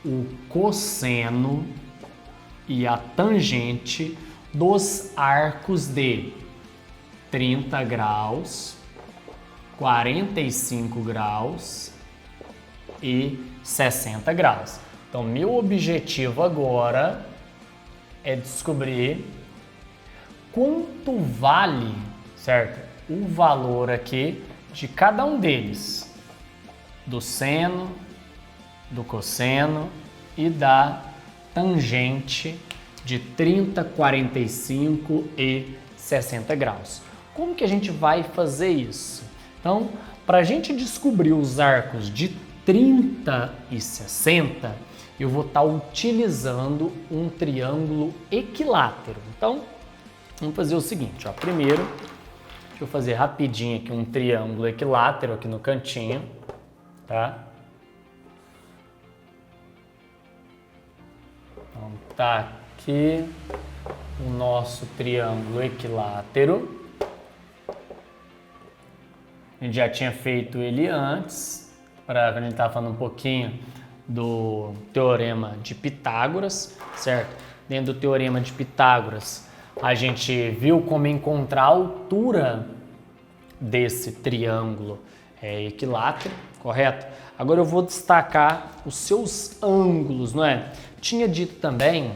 o cosseno e a tangente dos arcos de 30 graus, 45 graus e 60 graus. Então, meu objetivo agora é descobrir quanto vale, certo? O valor aqui de cada um deles, do seno, do cosseno e da tangente de 30, 45 e 60 graus. Como que a gente vai fazer isso? Então, para a gente descobrir os arcos de 30 e 60, eu vou estar utilizando um triângulo equilátero. Então, vamos fazer o seguinte, ó. Primeiro, deixa eu fazer rapidinho aqui um triângulo equilátero aqui no cantinho, tá? Então, tá aqui o nosso triângulo equilátero. A gente já tinha feito ele antes, para a gente estava falando um pouquinho do teorema de Pitágoras, certo? Dentro do teorema de Pitágoras, a gente viu como encontrar a altura desse triângulo equilátero, correto? Agora eu vou destacar os seus ângulos, não é? Tinha dito também,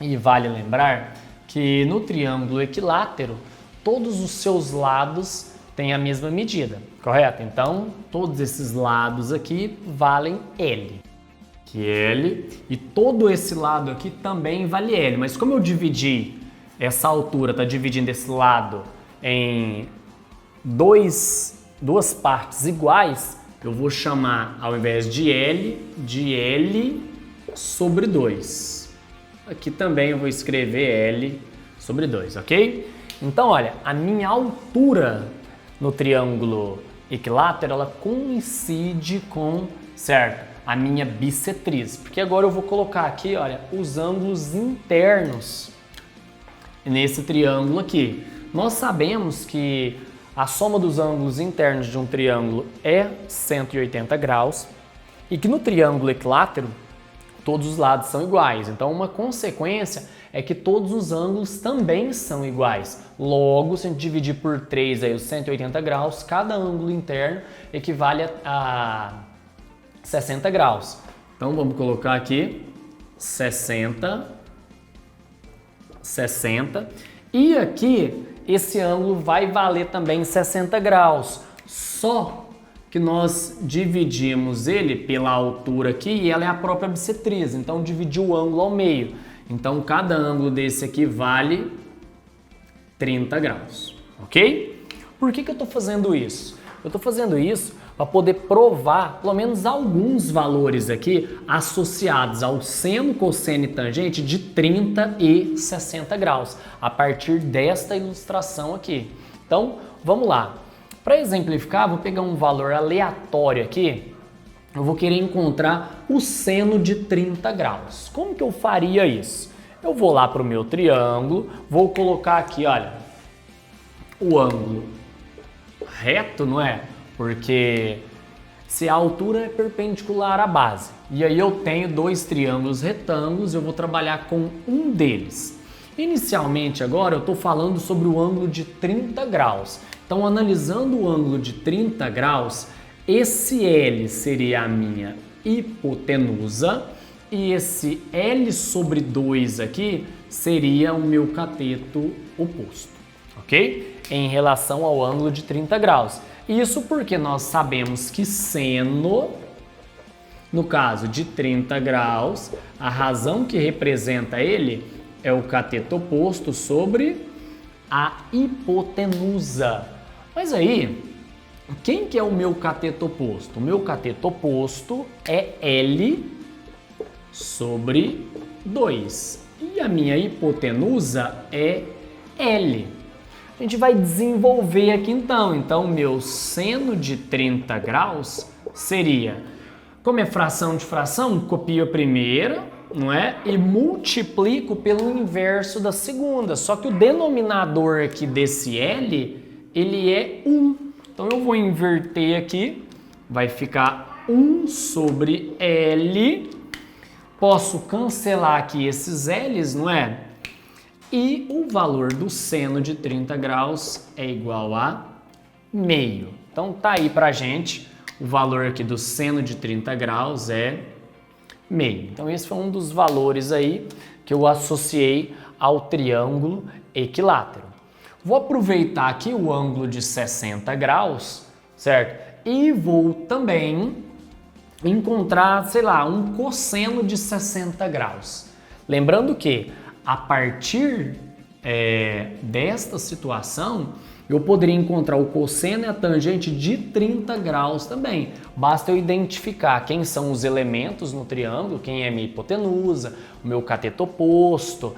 e vale lembrar, que no triângulo equilátero, todos os seus lados têm a mesma medida, correto? Então, todos esses lados aqui valem L. Que L, e todo esse lado aqui também vale L, mas como eu dividi essa altura, está dividindo esse lado em duas partes iguais, eu vou chamar, ao invés de L sobre 2. Aqui também eu vou escrever L sobre 2, ok? Então, olha, a minha altura no triângulo equilátero, ela coincide com, certo, a minha bissetriz, porque agora eu vou colocar aqui, olha, os ângulos internos nesse triângulo aqui. Nós sabemos que a soma dos ângulos internos de um triângulo é 180 graus e que no triângulo equilátero todos os lados são iguais. Então, uma consequência é que todos os ângulos também são iguais. Logo, se a gente dividir por 3 aí, os 180 graus, cada ângulo interno equivale a 60 graus. Então, vamos colocar aqui 60. E aqui, esse ângulo vai valer também 60 graus. Só que nós dividimos ele pela altura aqui e ela é a própria bissetriz. Então, dividiu o ângulo ao meio. Então, cada ângulo desse aqui vale 30 graus, ok? Por que eu estou fazendo isso? Eu estou fazendo isso para poder provar pelo menos alguns valores aqui associados ao seno, cosseno e tangente de 30 e 60 graus, a partir desta ilustração aqui. Então, vamos lá. Para exemplificar, vou pegar um valor aleatório aqui. Eu vou querer encontrar o seno de 30 graus. Como que eu faria isso? Eu vou lá para o meu triângulo, vou colocar aqui, olha, o ângulo reto, não é? Porque se a altura é perpendicular à base, e aí eu tenho dois triângulos retângulos, eu vou trabalhar com um deles. Inicialmente agora eu estou falando sobre o ângulo de 30 graus. Então, analisando o ângulo de 30 graus, esse L seria a minha hipotenusa e esse L sobre 2 aqui seria o meu cateto oposto, ok? Em relação ao ângulo de 30 graus. Isso porque nós sabemos que seno, no caso de 30 graus, a razão que representa ele é o cateto oposto sobre a hipotenusa. Mas aí, quem que é o meu cateto oposto? O meu cateto oposto é L sobre 2. E a minha hipotenusa é L. A gente vai desenvolver aqui então. Então, meu seno de 30 graus seria, como é fração de fração, copio a primeira, não é? E multiplico pelo inverso da segunda. Só que o denominador aqui desse L, ele é 1. Então, eu vou inverter aqui, vai ficar 1 sobre L. Posso cancelar aqui esses L's, não é? E o valor do seno de 30 graus é igual a meio. Então, tá aí pra gente, o valor aqui do seno de 30 graus é meio. Então, esse foi um dos valores aí que eu associei ao triângulo equilátero. Vou aproveitar aqui o ângulo de 60 graus, certo? E vou também encontrar, sei lá, um cosseno de 60 graus. Lembrando que, a partir desta situação, eu poderia encontrar o cosseno e a tangente de 30 graus também. Basta eu identificar quem são os elementos no triângulo, quem é minha hipotenusa, o meu cateto oposto,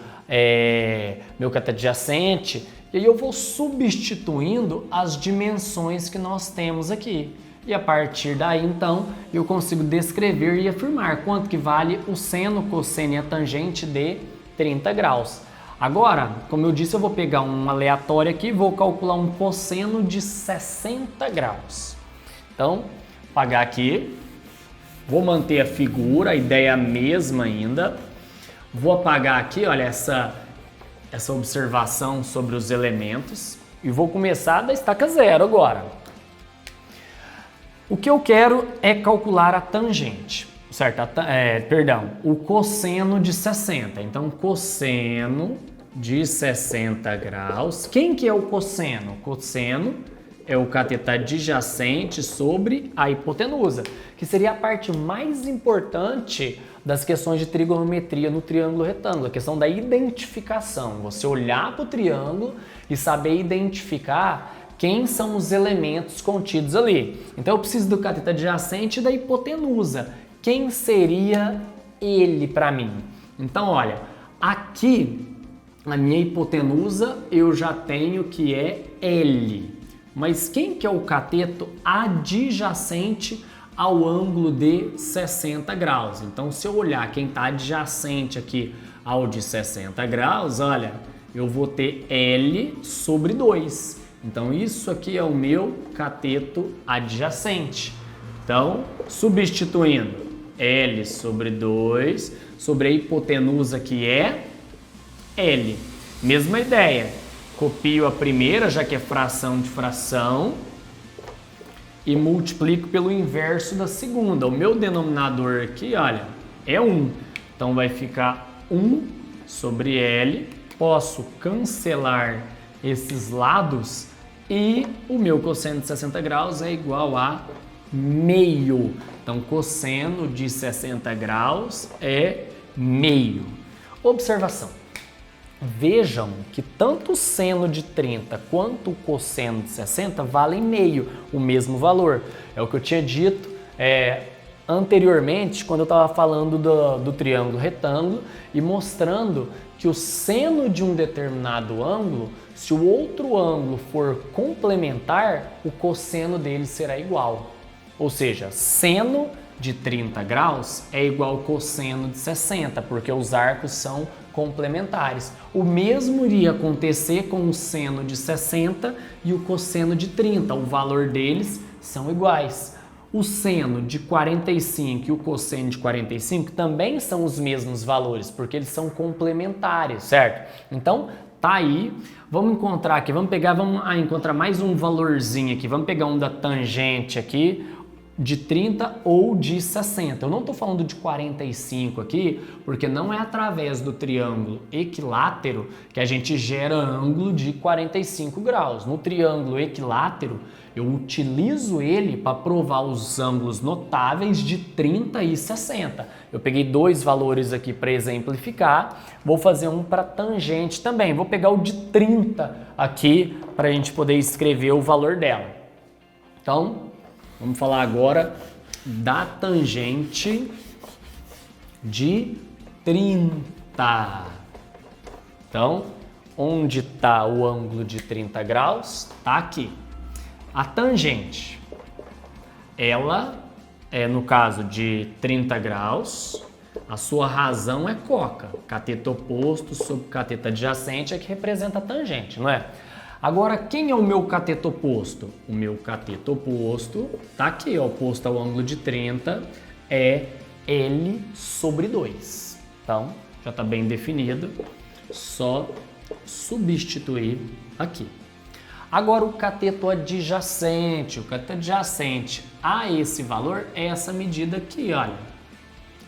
meu cateto adjacente, e aí eu vou substituindo as dimensões que nós temos aqui. E a partir daí, então, eu consigo descrever e afirmar quanto que vale o seno, cosseno e a tangente de 30 graus. Agora, como eu disse, eu vou pegar um aleatório aqui e vou calcular um cosseno de 60 graus. Então, apagar aqui, vou manter a figura, a ideia é a mesma ainda. Vou apagar aqui, olha, essa observação sobre os elementos e vou começar da estaca zero agora. O que eu quero é calcular a tangente, certo? O cosseno de 60. Então, cosseno de 60 graus. Quem que é o cosseno? O cosseno é o cateto adjacente sobre a hipotenusa, que seria a parte mais importante das questões de trigonometria no triângulo retângulo, a questão da identificação. Você olhar para o triângulo e saber identificar quem são os elementos contidos ali. Então eu preciso do cateto adjacente e da hipotenusa. Quem seria ele para mim? Então olha, aqui a minha hipotenusa eu já tenho que é L. Mas quem que é o cateto adjacente ao ângulo de 60 graus? Então se eu olhar quem está adjacente aqui ao de 60 graus, olha, eu vou ter L sobre 2. Então, isso aqui é o meu cateto adjacente. Então, substituindo L sobre 2 sobre a hipotenusa que é L. Mesma ideia. Copio a primeira, já que é fração de fração, e multiplico pelo inverso da segunda. O meu denominador aqui, olha, é 1. Então, vai ficar 1 sobre L. Posso cancelar esses lados e o meu cosseno de 60 graus é igual a meio. Então, cosseno de 60 graus é meio. Observação. Vejam que tanto o seno de 30 quanto o cosseno de 60 valem meio, o mesmo valor. É o que eu tinha dito anteriormente, quando eu estava falando do triângulo retângulo e mostrando que o seno de um determinado ângulo, se o outro ângulo for complementar, o cosseno dele será igual. Ou seja, seno de 30 graus é igual ao cosseno de 60, porque os arcos são complementares. O mesmo iria acontecer com o seno de 60 e o cosseno de 30, o valor deles são iguais. O seno de 45 e o cosseno de 45 também são os mesmos valores, porque eles são complementares, certo? Então, tá aí. Vamos encontrar aqui, vamos encontrar mais um valorzinho aqui. Vamos pegar um da tangente aqui, de 30 ou de 60. Eu não estou falando de 45 aqui, porque não é através do triângulo equilátero que a gente gera ângulo de 45 graus. No triângulo equilátero, eu utilizo ele para provar os ângulos notáveis de 30 e 60. Eu peguei dois valores aqui para exemplificar, vou fazer um para tangente também. Vou pegar o de 30 aqui para a gente poder escrever o valor dela. Então, vamos falar agora da tangente de 30. Então, onde está o ângulo de 30 graus? Está aqui. A tangente, ela é, no caso de 30 graus, a sua razão é coca. Cateto oposto sobre cateto adjacente é que representa a tangente, não é? Agora, quem é o meu cateto oposto? O meu cateto oposto está aqui, ó, oposto ao ângulo de 30, é L sobre 2. Então, já está bem definido, só substituir aqui. Agora, o cateto adjacente. O cateto adjacente a esse valor é essa medida aqui, olha.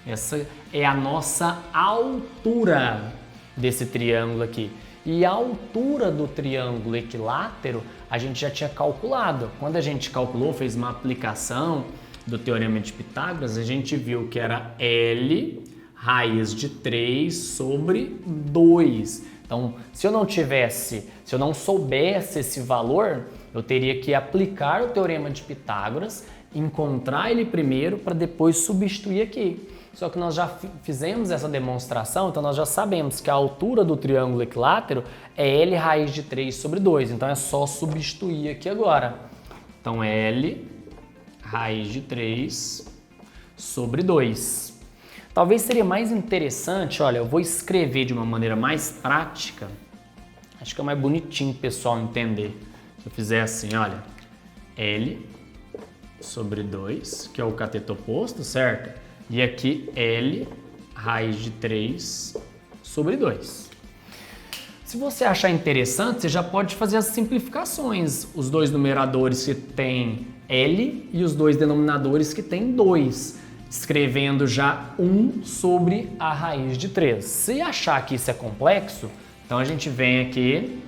Essa é a nossa altura desse triângulo aqui. E a altura do triângulo equilátero a gente já tinha calculado. Quando a gente calculou, fez uma aplicação do Teorema de Pitágoras, a gente viu que era L raiz de 3 sobre 2. Então, se eu não soubesse esse valor, eu teria que aplicar o Teorema de Pitágoras, encontrar ele primeiro para depois substituir aqui. Só que nós já fizemos essa demonstração, então nós já sabemos que a altura do triângulo equilátero é L raiz de 3 sobre 2. Então é só substituir aqui agora. Então L raiz de 3 sobre 2. Talvez seria mais interessante, olha, eu vou escrever de uma maneira mais prática. Acho que é mais bonitinho o pessoal entender. Se eu fizer assim, olha, L sobre 2, que é o cateto oposto, certo? E aqui L raiz de 3 sobre 2. Se você achar interessante, você já pode fazer as simplificações. Os dois numeradores que tem L e os dois denominadores que tem 2. Escrevendo já 1 sobre a raiz de 3. Se achar que isso é complexo, então a gente vem aqui,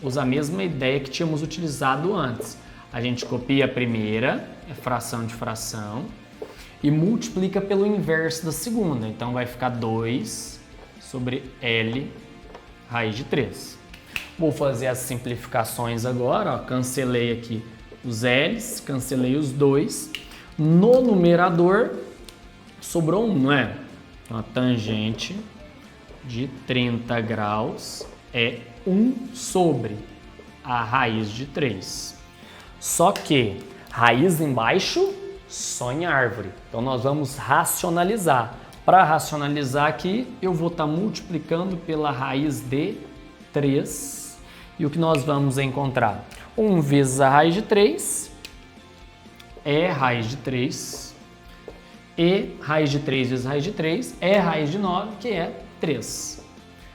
usa a mesma ideia que tínhamos utilizado antes. A gente copia a primeira, é fração de fração, e multiplica pelo inverso da segunda. Então vai ficar 2 sobre L raiz de 3. Vou fazer as simplificações agora, ó. Cancelei aqui os L's, cancelei os 2. No numerador sobrou 1, não é? Então a tangente de 30 graus é 1 sobre a raiz de 3. Só que raiz embaixo só em árvore. Então nós vamos racionalizar. Para racionalizar aqui, eu vou estar multiplicando pela raiz de 3. E o que nós vamos encontrar? 1 vezes a raiz de 3 é raiz de 3. E raiz de 3 vezes raiz de 3 é raiz de 9, que é 3.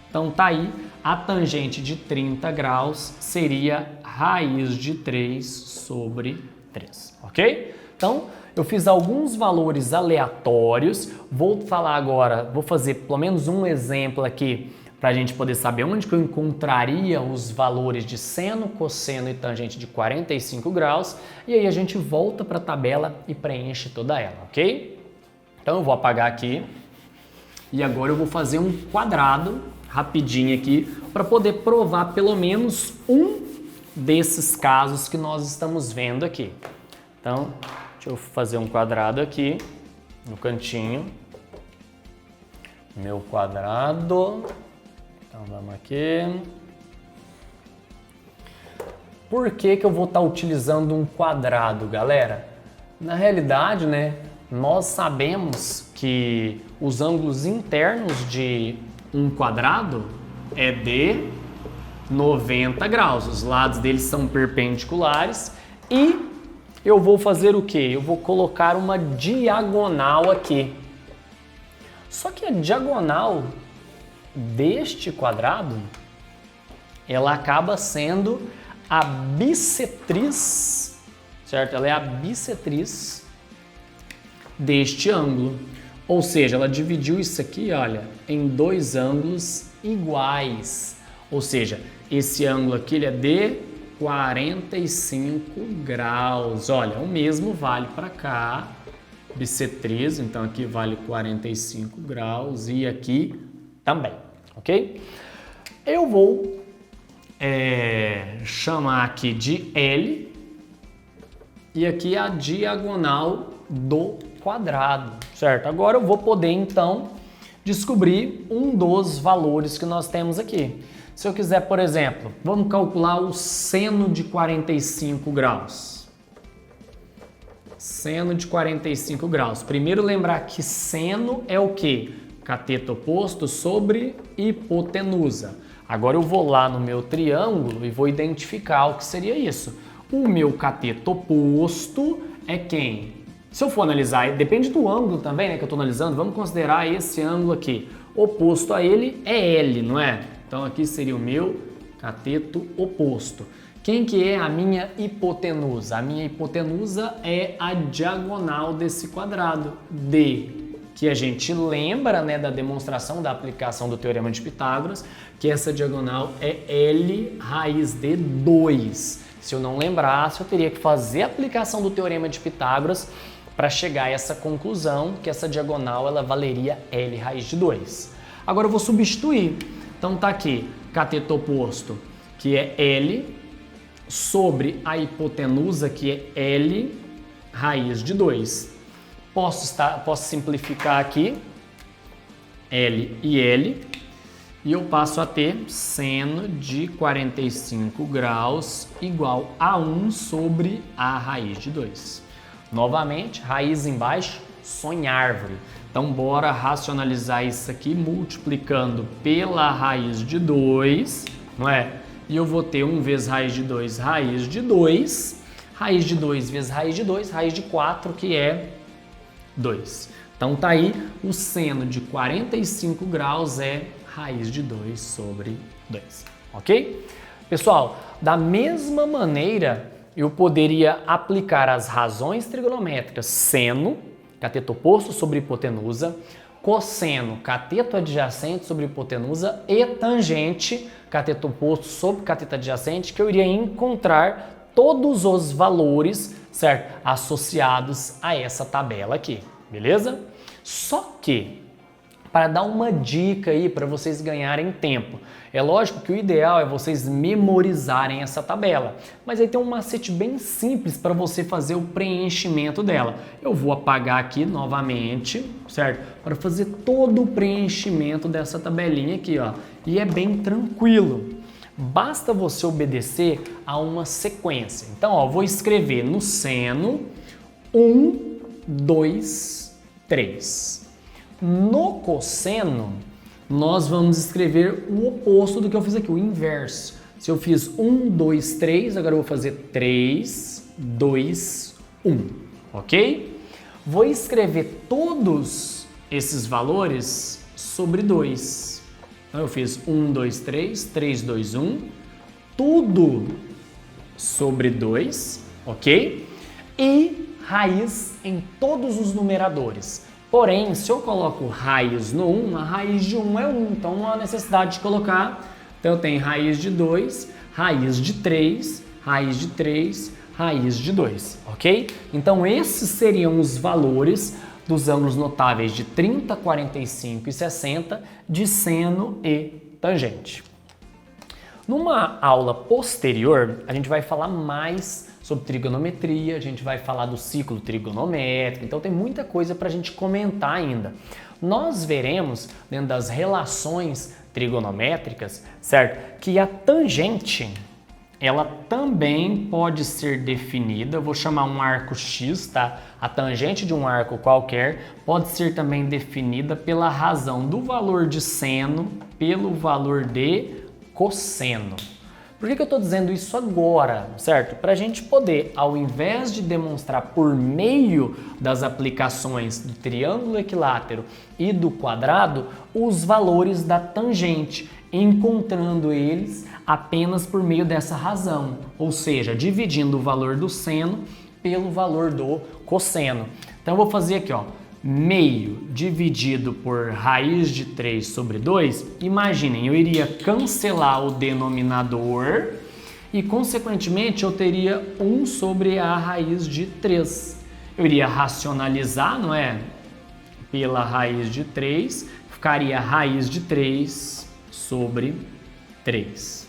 Então tá aí, a tangente de 30 graus seria raiz de 3 sobre 3, ok? Então, eu fiz alguns valores aleatórios, vou falar agora, vou fazer pelo menos um exemplo aqui para a gente poder saber onde que eu encontraria os valores de seno, cosseno e tangente de 45 graus, e aí a gente volta para a tabela e preenche toda ela, ok? Então eu vou apagar aqui e agora eu vou fazer um quadrado rapidinho aqui para poder provar pelo menos um desses casos que nós estamos vendo aqui. Então, deixa eu fazer um quadrado aqui no cantinho. Meu quadrado. Então vamos aqui. Por que que eu vou estar utilizando um quadrado, galera? Na realidade, né, nós sabemos que os ângulos internos de um quadrado é de 90 graus. Os lados deles são perpendiculares e eu vou fazer o quê? Eu vou colocar uma diagonal aqui. Só que a diagonal deste quadrado, ela acaba sendo a bissetriz, certo? Ela é a bissetriz deste ângulo. Ou seja, ela dividiu isso aqui, olha, em dois ângulos iguais. Ou seja, esse ângulo aqui ele é de 45 graus. Olha, o mesmo vale para cá, bissetriz, então aqui vale 45 graus e aqui também, ok? Eu vou chamar aqui de L e aqui a diagonal do quadrado, certo? Agora eu vou poder, então, descobrir um dos valores que nós temos aqui. Se eu quiser, por exemplo, vamos calcular o seno de 45 graus. Seno de 45 graus. Primeiro lembrar que seno é o quê? Cateto oposto sobre hipotenusa. Agora eu vou lá no meu triângulo e vou identificar o que seria isso. O meu cateto oposto é quem? Se eu for analisar, depende do ângulo também, né, que eu estou analisando, vamos considerar esse ângulo aqui. Oposto a ele é L, não é? Então aqui seria o meu cateto oposto. Quem que é a minha hipotenusa? A minha hipotenusa é a diagonal desse quadrado, D, que a gente lembra, né, da demonstração da aplicação do Teorema de Pitágoras, que essa diagonal é L raiz de 2. Se eu não lembrasse, eu teria que fazer a aplicação do Teorema de Pitágoras para chegar a essa conclusão, que essa diagonal ela valeria L raiz de 2. Agora eu vou substituir. Então tá aqui, cateto oposto, que é L, sobre a hipotenusa, que é L raiz de 2. Posso simplificar aqui, L e L, e eu passo a ter seno de 45 graus igual a 1 sobre a raiz de 2. Novamente, raiz embaixo, som em árvore. Então, bora racionalizar isso aqui multiplicando pela raiz de 2, não é? E eu vou ter 1 vezes raiz de 2, raiz de 2. Raiz de 2 vezes raiz de 2, raiz de 4, que é 2. Então, tá aí, o seno de 45 graus é raiz de 2 sobre 2, ok? Pessoal, da mesma maneira, eu poderia aplicar as razões trigonométricas seno, cateto oposto sobre hipotenusa, cosseno, cateto adjacente sobre hipotenusa e tangente, cateto oposto sobre cateto adjacente, que eu iria encontrar todos os valores, certo? Associados a essa tabela aqui, beleza? Só que, para dar uma dica aí para vocês ganharem tempo, é lógico que o ideal é vocês memorizarem essa tabela, mas aí tem um macete bem simples para você fazer o preenchimento dela. Eu vou apagar aqui novamente, certo? Para fazer todo o preenchimento dessa tabelinha aqui, ó. E é bem tranquilo. Basta você obedecer a uma sequência. Então, ó, vou escrever no seno 1, 2, 3. No cosseno, nós vamos escrever o oposto do que eu fiz aqui, o inverso. Se eu fiz 1, 2, 3, agora eu vou fazer 3, 2, 1, ok? Vou escrever todos esses valores sobre 2. Então eu fiz 1, 2, 3, 3, 2, 1, tudo sobre 2, ok? E raiz em todos os numeradores. Porém, se eu coloco raiz no 1, a raiz de 1 é 1, então não há necessidade de colocar. Então eu tenho raiz de 2, raiz de 3, raiz de 3, raiz de 2, ok? Então esses seriam os valores dos ângulos notáveis de 30, 45 e 60 de seno e tangente. Numa aula posterior, a gente vai falar mais sobre trigonometria, a gente vai falar do ciclo trigonométrico, então tem muita coisa para a gente comentar ainda. Nós veremos, dentro das relações trigonométricas, certo? Que a tangente, ela também pode ser definida, eu vou chamar um arco X, tá? A tangente de um arco qualquer pode ser também definida pela razão do valor de seno pelo valor de cosseno. Por que eu estou dizendo isso agora, certo? Para a gente poder, ao invés de demonstrar por meio das aplicações do triângulo equilátero e do quadrado, os valores da tangente, encontrando eles apenas por meio dessa razão, ou seja, dividindo o valor do seno pelo valor do cosseno. Então eu vou fazer aqui, ó, meio dividido por raiz de 3 sobre 2, imaginem, eu iria cancelar o denominador e, consequentemente, eu teria 1 sobre a raiz de 3. Eu iria racionalizar, não é? Pela raiz de 3, ficaria raiz de 3 sobre 3.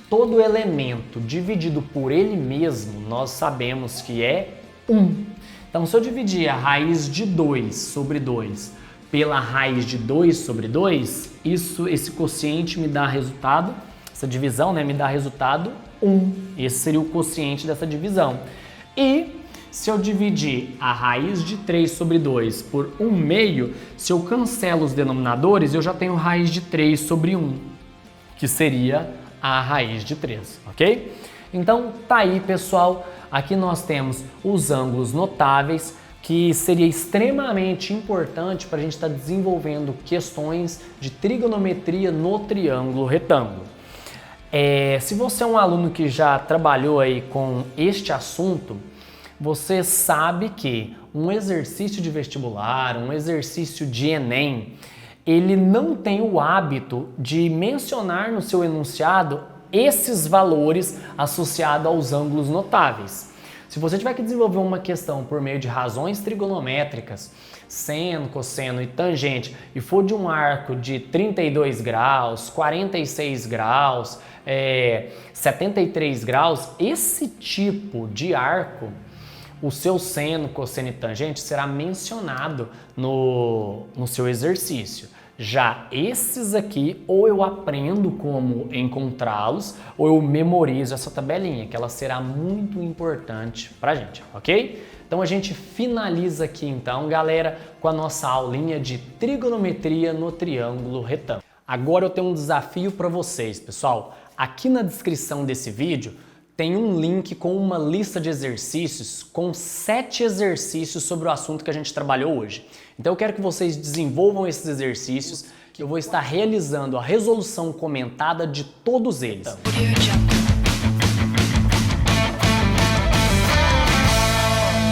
todo elemento dividido por ele mesmo, nós sabemos que é 1. Então, se eu dividir a raiz de 2 sobre 2 pela raiz de 2 sobre 2, esse quociente me dá resultado, essa divisão, né, me dá resultado 1. Esse seria o quociente dessa divisão. E se eu dividir a raiz de 3 sobre 2 por 1/2, se eu cancelo os denominadores, eu já tenho raiz de 3 sobre 1, que seria a raiz de 3, ok? Então, tá aí, pessoal. Aqui nós temos os ângulos notáveis, que seria extremamente importante para a gente estar desenvolvendo questões de trigonometria no triângulo retângulo. Se você é um aluno que já trabalhou aí com este assunto, você sabe que um exercício de vestibular, um exercício de Enem, ele não tem o hábito de mencionar no seu enunciado esses valores associados aos ângulos notáveis. Se você tiver que desenvolver uma questão por meio de razões trigonométricas, seno, cosseno e tangente, e for de um arco de 32 graus, 46 graus, 73 graus, esse tipo de arco, o seu seno, cosseno e tangente será mencionado no seu exercício. Já esses aqui, ou eu aprendo como encontrá-los, ou eu memorizo essa tabelinha, que ela será muito importante pra gente, ok? Então a gente finaliza aqui então, galera, com a nossa aulinha de trigonometria no triângulo retângulo. Agora eu tenho um desafio para vocês, pessoal. Aqui na descrição desse vídeo tem um link com uma lista de exercícios com 7 exercícios sobre o assunto que a gente trabalhou hoje. Então eu quero que vocês desenvolvam esses exercícios, que eu vou estar realizando a resolução comentada de todos eles.